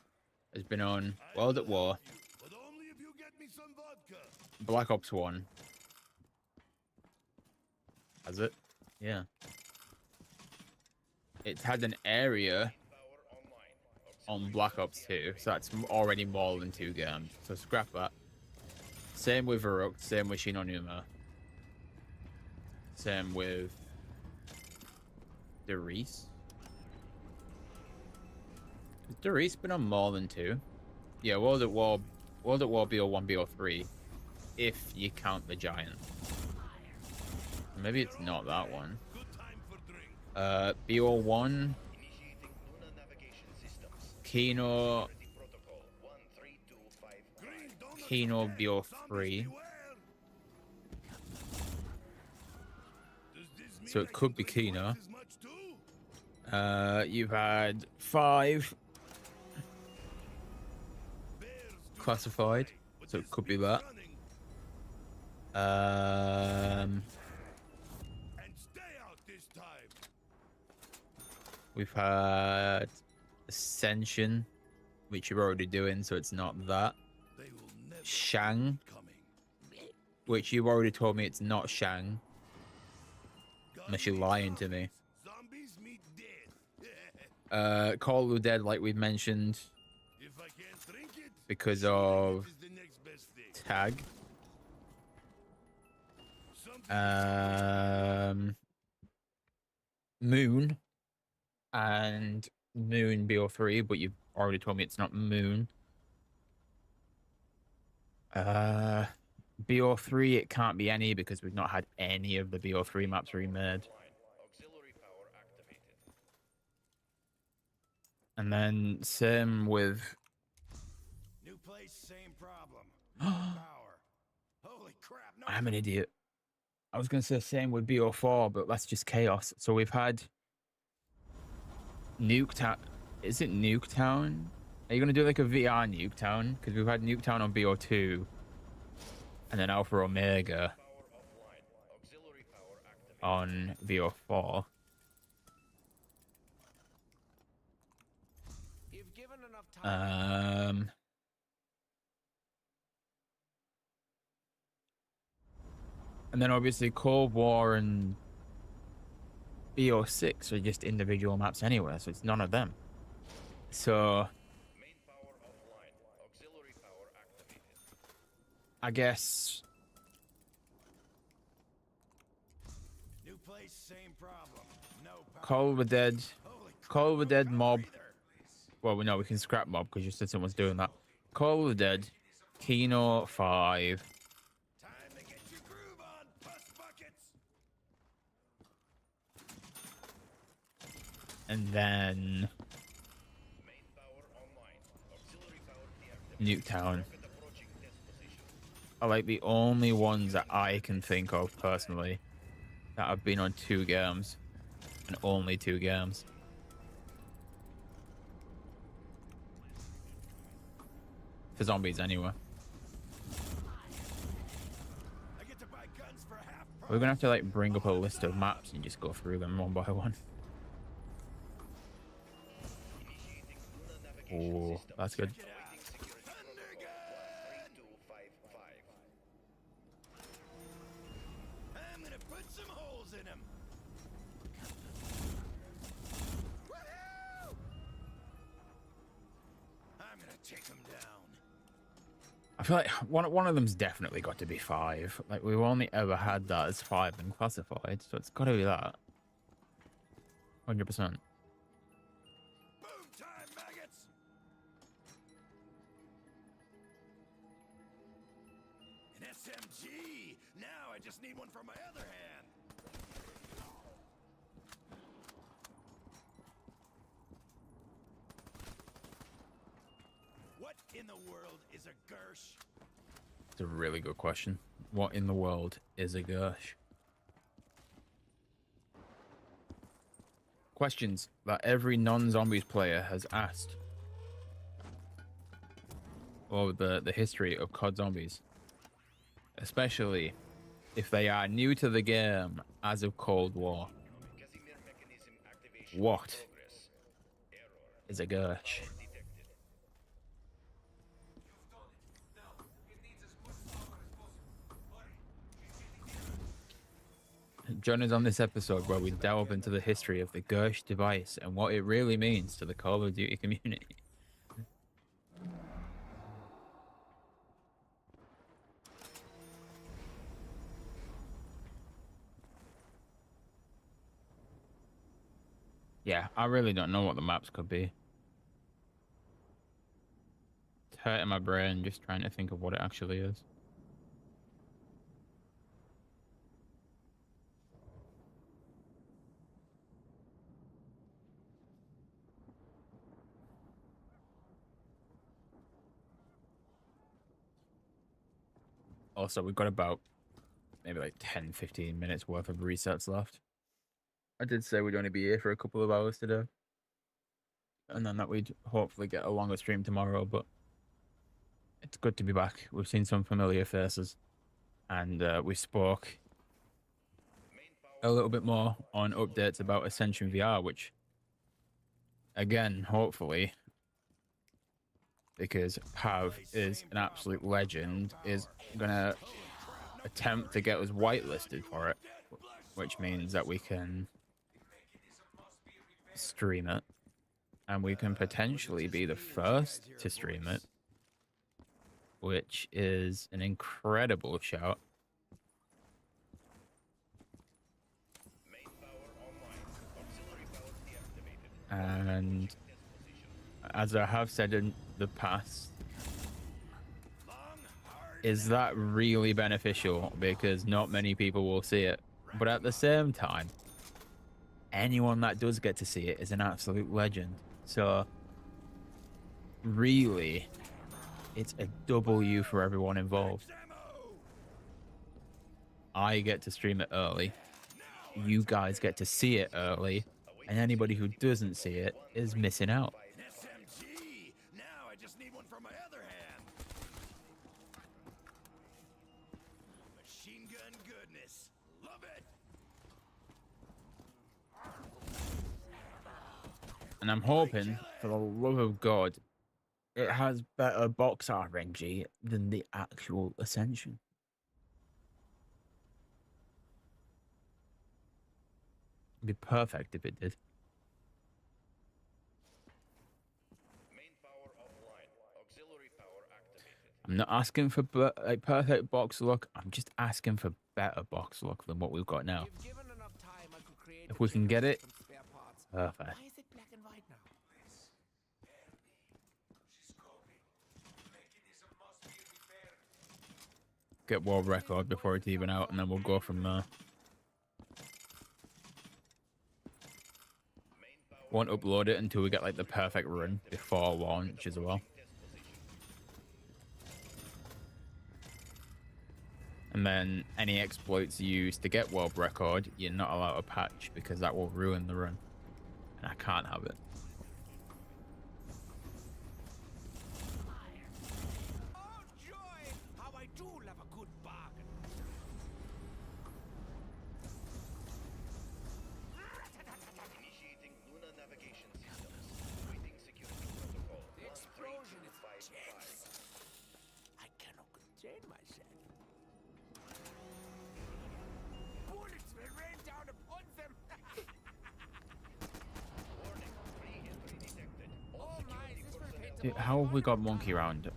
has been on World at War,
But only if you get me some vodka.
Black Ops 1. Has it? Yeah. It's had an area
Power online.
on Black Ops 2, so that's already more than 2 games. So scrap that. Same with Varuk, same with Shinonuma. Same with Derice. Has Derice been on more than 2? Yeah, World at War BO1, BO3, if you count the Giant. Maybe it's not that one.
Good time for drink.
BO1,
Initiating Luna navigation systems.
Kino,
Protocol 13251.
Green donuts
Kino
again.
BO3.
Zombies beware. Does this mean
So it
I
could
can
be
drink
Kino.
twice as much too?
You've had 5
Bears do
classified,
not fly, but
so it
this
could be
beats
that.
running. And stay out this time.
We've had Ascension, which you're already doing, so it's not that.
They will never
Shang,
coming.
which you've already told me it's not Shang, unless you're lying to me.
Zombies meet death.
Call of the Dead, like we've mentioned,
If I can't drink it,
because
shooting
of
it is the next best thing.
Tag.
Something
Moon and Moon BO3, but you've already told me it's not Moon. BO3, it can't be any because we've not had any of the BO3 maps remade.
Auxiliary power activated.
And then same with
New place, same problem. Power. Holy crap! No.
I'm an idiot. I was gonna say same with BO4, but that's just chaos. So we've had Nuketown. Is it Nuketown? Are you gonna do like a VR Nuketown? Because we've had Nuketown on BO2, and then Alpha Omega.
Power offline. Auxiliary power
on BO4.
If given enough time,
And then obviously Cold War and BO6 are just individual maps anyway, so it's none of them. So
Main power offline. Auxiliary power activated.
I guess
New place, same problem. No power.
Call of the Dead,
Holy crap,
Call of the
no
Dead
power
mob.
either.
Well, we know we can scrap mob because you said someone's doing that. Call of the Dead, Kino 5,
Time to get your groove on, bus buckets.
and then
Main power online. Auxiliary power deactivated.
Nuketown.
Rocket approaching test position.
Are like the only ones that I can think of personally that have been on 2 games, and only 2 games. For zombies, anyway.
I get to buy guns for half price.
We're gonna have to like bring up a list of maps and just go through them one by one.
Initiating lunar navigation
Oh,
system.
that's good.
Check it out.
Awaiting security protocol 13255.
I'm gonna put some holes in him. Woohoo! I'm gonna take him down.
I feel like one of them's definitely got to be 5. Like we've only ever had that as 5 and classified, so it's got to be that. 100%.
Boom time, maggots! An SMG! Now I just need one for my other hand. What in the world is a Gersh?
It's a really good question. What in the world is a Gersh? Questions that every non-zombies player has asked over the history of COD Zombies. Especially if they are new to the game as of Cold War.
Casimir mechanism activation
What
progress. Error.
is a Gersh?
Detected.
Join us on this episode where we delve into the history of the Gersh device and what it really means to the Call of Duty community. Yeah, I really don't know what the maps could be. It's hurting my brain just trying to think of what it actually is. Also, we've got about maybe like 10, 15 minutes worth of resets left. I did say we'd only be here for a couple of hours today. And then that we'd hopefully get a longer stream tomorrow, but it's good to be back. We've seen some familiar faces. And we spoke a little bit more on updates about Ascension VR, which, again, hopefully, because Pav is an absolute legend, is going to attempt to get us whitelisted for it, which means that we can stream it, and we can potentially be the first to stream it, which is an incredible shout.
Main power online. Auxiliary power deactivated.
And as I have said in the past, is that really beneficial? Because not many people will see it. But at the same time, anyone that does get to see it is an absolute legend. So really, it's a W for everyone involved. I get to stream it early. You guys get to see it early. And anybody who doesn't see it is missing out.
An SMG! Now I just need one for my other hand. Machine gun goodness. Love it!
And I'm hoping, for the love of God, it has better box RNG than the actual Ascension. It'd be perfect if it did.
Main power offline. Auxiliary power activated.
I'm not asking for like perfect box luck. I'm just asking for better box luck than what we've got now.
If given enough time, I could create
If
a
we can
trigger
get it,
with some spare parts.
perfect.
Why is it black and white now?
She's coping. Mechanism must be repaired.
Get world record before it's even out, and then we'll go from there.
Main power
Won't upload it until we get like the perfect run before launch as well.
test position.
And then any exploits used to get world record, you're not allowed to patch because that will ruin the run. And I can't have it.
Oh joy! How I do love a good bargain.
Initiating Luna navigation systems. Waiting security protocol.
The explosion is
13255.
tense. I cannot contain myself. Bullets will rain down upon them.
Warning. Re-entry detected.
Oh
All
my,
security
this will
personnel.
paint
Dude, how have we got monkey round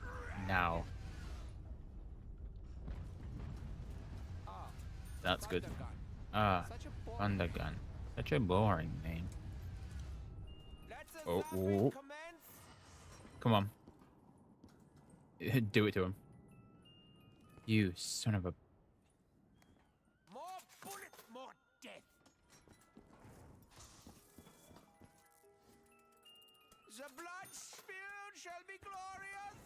now?
Ah,
That's good.
Thunder gun.
Ah,
Such a boring
Thunder
name.
Gun. Such a boring name.
Let's
Oh,
assassin
oh.
commence.
Come on. Do it to him. You son of a...
More bullets, more death. The blood spilled shall be glorious.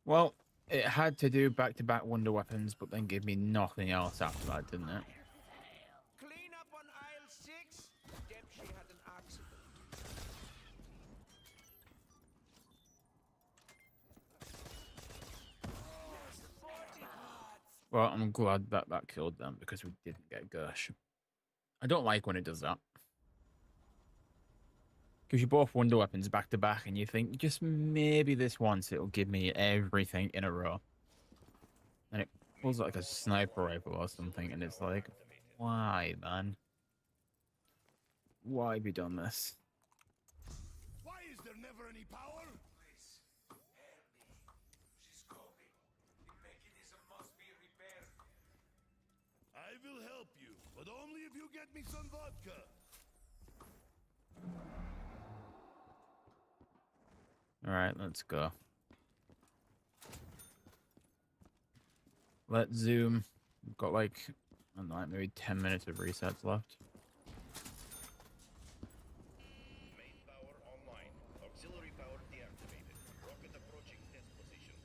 Well, it had to do back-to-back wonder weapons, but then give me nothing else after that, didn't it?
Clean up on aisle 6. Dempsey had an accident.
Well, I'm glad that that killed them because we didn't get Gersh. I don't like when it does that. Because you both wonder weapons back to back and you think, just maybe this once it'll give me everything in a row. And it pulls like a sniper rifle or something and it's like, why, man? Why be done this?
Why is there never any power?
Please, help me. She's coping. The mechanism must be repaired.
I will help you, but only if you get me some vodka.
All right, let's go. Let's zoom. We've got like, I don't know, like maybe 10 minutes of resets left.
Main power online. Auxiliary power deactivated. Rocket approaching test position.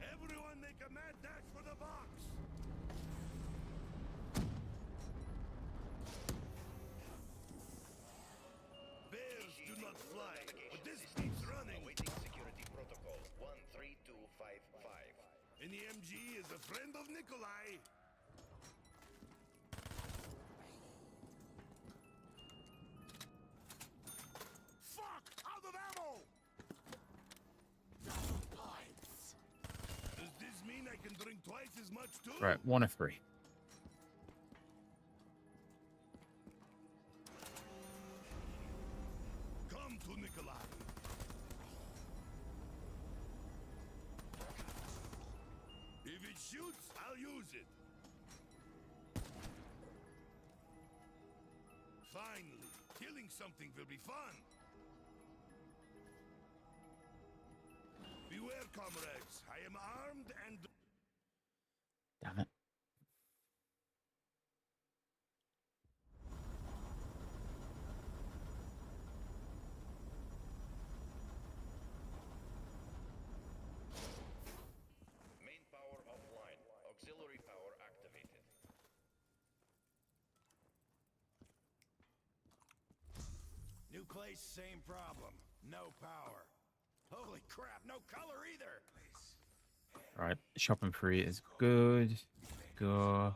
Everyone make a mad dash for the box. Bears do not fly, but this keeps running.
Awaiting security protocol 13255.
And the MG is a friend of Nikolai. Fuck! Out of ammo! Does this mean I can drink twice as much too?
Right, 1 of 3.
Come to Nikolai. If it shoots, I'll use it. Finally, killing something will be fun. Beware, comrades. I am armed and...
Damn it.
Main
place, same problem. No power. Holy crap, no color either.
Right, shopping free is good. Go.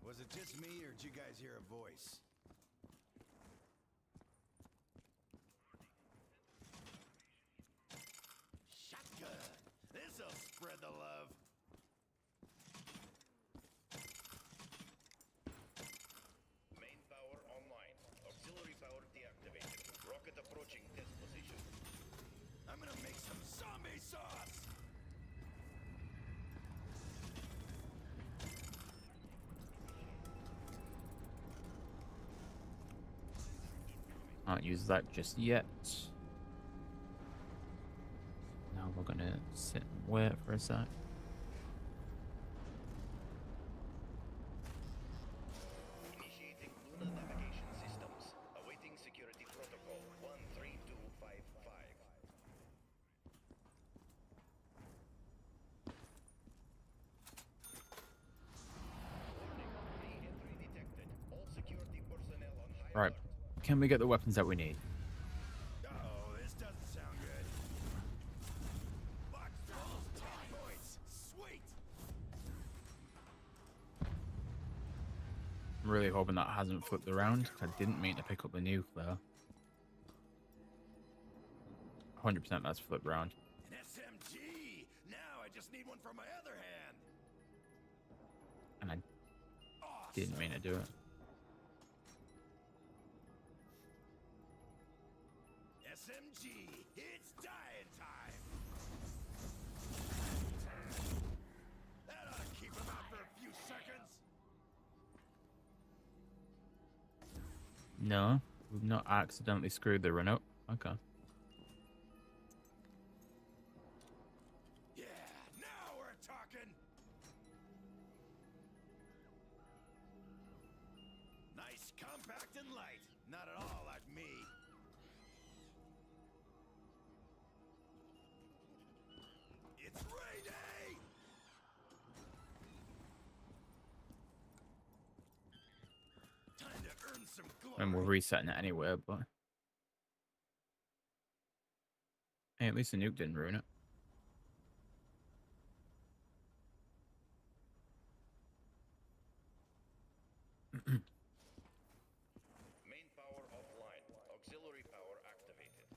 Was it just me or did you guys hear a voice? Shotgun. This'll spread the love.
Main power online. Auxiliary power deactivated. Rocket approaching test position.
I'm gonna make some zombie sauce.
Can't use that just yet. Now we're gonna sit and wait for a sec.
Initiating Luna navigation systems. Awaiting security protocol 13255. Warning. Re-entry detected. All security personnel on high
Right.
alert.
Can we get the weapons that we need?
Oh, this doesn't sound good. Box rolls, 10 points. Sweet.
I'm really hoping that hasn't flipped around. I didn't mean to pick up the nuke though. 100% that's flipped around.
An SMG. Now I just need one for my other hand.
And I
Awesome.
didn't mean to do it.
SMG. It's dying time. That ought to keep him out for a few seconds.
No, we've not accidentally screwed the run up. Okay.
Yeah, now we're talking. Nice, compact, and light. Not at all like me. It's Ray Day! Time to earn some glory.
And we're resetting it anyway, but hey, at least the nuke didn't ruin it.
Main power offline. Auxiliary power activated.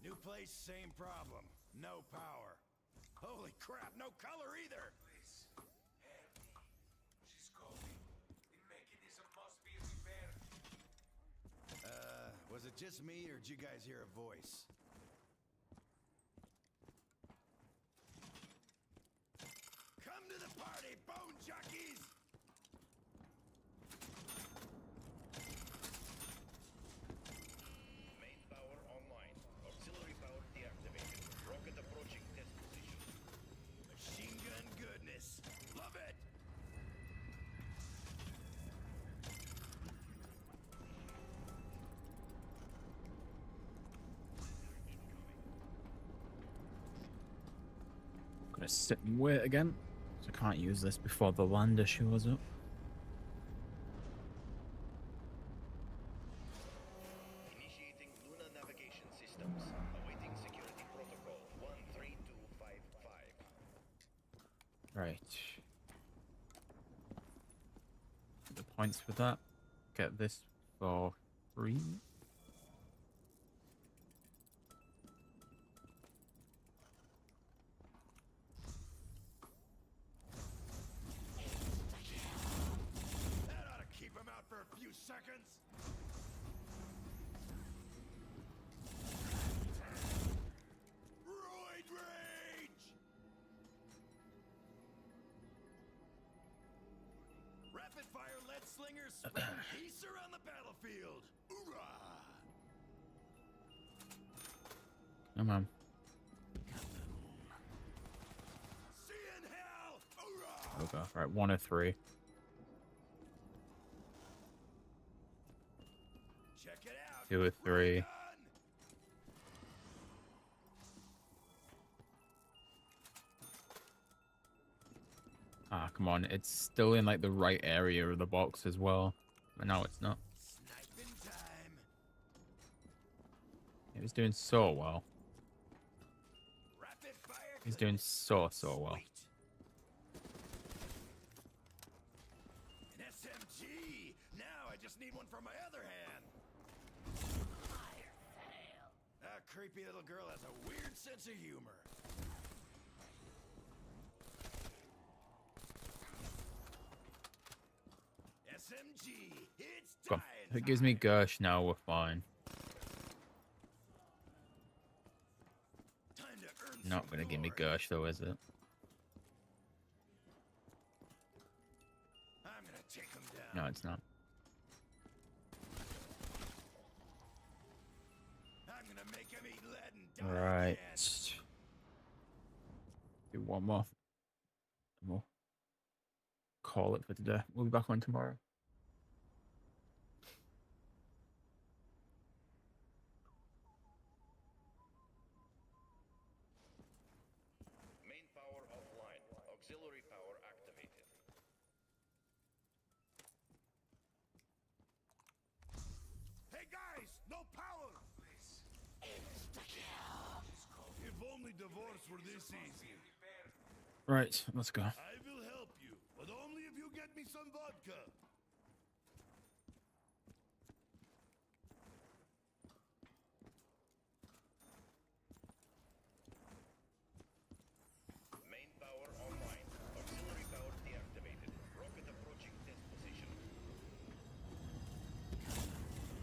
New place, same problem. No power. Holy crap, no color either.
Please, help me. She's going. The mechanism must be repaired.
Was it just me or did you guys hear a voice? Come to the party, bone jockeys!
Main power online. Auxiliary power deactivated. Rocket approaching test position.
Machine gun goodness. Love it!
Gonna sit and wait again. So I can't use this before the lander shows up.
Initiating Luna navigation systems. Awaiting security protocol 13255.
Right. The points for that. Get this for free.
That ought to keep him out for a few seconds. Roid rage! Rapid fire lead slingers spreading peace around the battlefield. Hoorah!
Come on.
See you in hell! Hoorah!
Okay. Right, 1 of 3.
Check it out.
2 of 3.
Ray gun!
Ah, come on. It's still in like the right area of the box as well. But now it's not.
Sniping time.
It was doing so well.
Rapid fire.
He's doing so well.
Sweet. An SMG. Now I just need one for my other hand. That creepy little girl has a weird sense of humor. SMG, it's
Come on.
time.
If it gives me Gersh now, we're fine.
Time to earn
Not
some
gonna give me
glory.
Gersh though, is it?
I'm gonna take him down.
No, it's not.
I'm gonna make him eat lead and die
Right.
again.
Do one more. And we'll call it for today. We'll be back on tomorrow.
Main power offline. Auxiliary power activated.
Hey guys, no power! If only divorce were this easy.
Right, let's go.
I will help you, but only if you get me some vodka.
Main power online. Auxiliary power deactivated. Rocket approaching test position.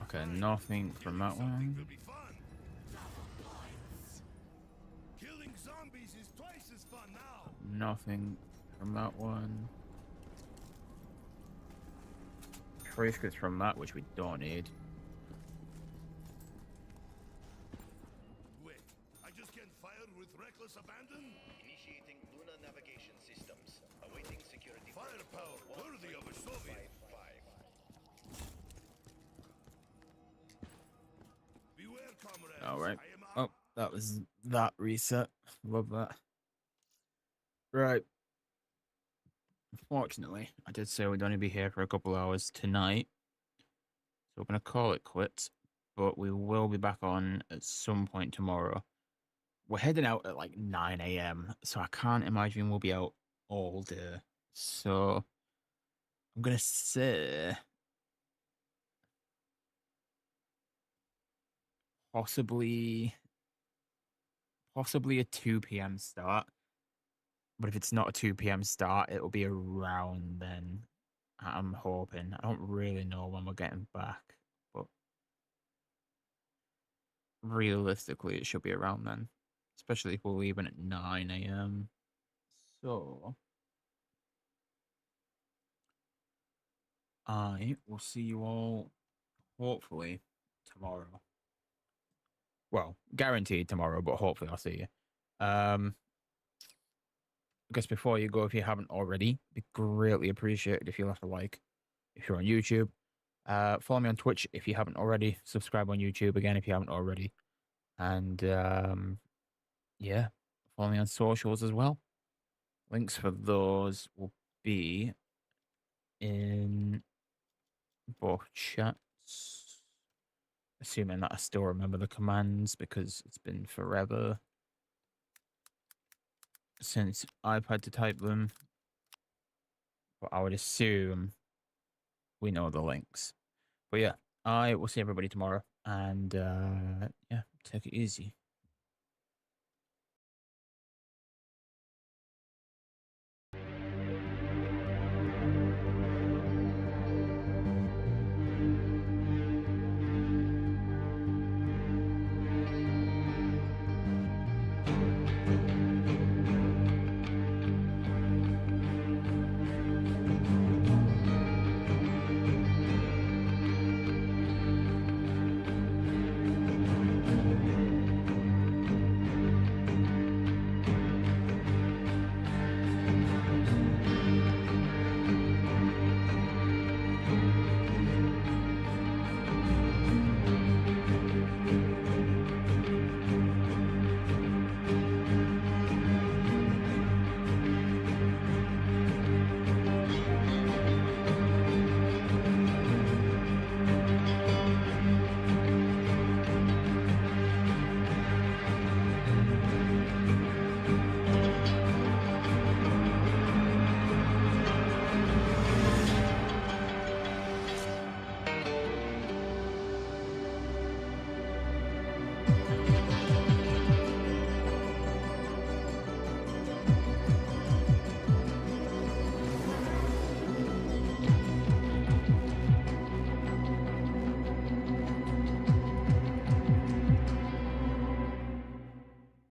Okay, nothing from that
Something
one.
will be fun. Killing zombies is twice as fun now.
Nothing from that one. Triscuits from that, which we don't need.
Wait, I just can't fire with reckless abandon?
Initiating Luna navigation systems. Awaiting security.
Firepower worthy of a Soviet.
5.
Beware, comrades.
All right.
I am
Oh, that was that reset. Love that. Right. Unfortunately, I did say we'd only be here for a couple hours tonight. So we're going to call it quits. But we will be back on at some point tomorrow. We're heading out at like 9 a.m. So I can't imagine we'll be out all day. So I'm going to say possibly a 2 p.m. start. But if it's not a 2 p.m. start, it'll be around then. I'm hoping. I don't really know when we're getting back, but realistically, it should be around then. Especially if we're leaving at 9 a.m. So I will see you all hopefully tomorrow. Well, guaranteed tomorrow, but hopefully I'll see you. I guess before you go, if you haven't already, be greatly appreciated if you left a like. If you're on YouTube, follow me on Twitch if you haven't already. Subscribe on YouTube again if you haven't already. And yeah, follow me on socials as well. Links for those will be in both chats. Assuming that I still remember the commands because it's been forever since I've had to type them. But I would assume we know the links. But yeah, I will see everybody tomorrow. And yeah, take it easy.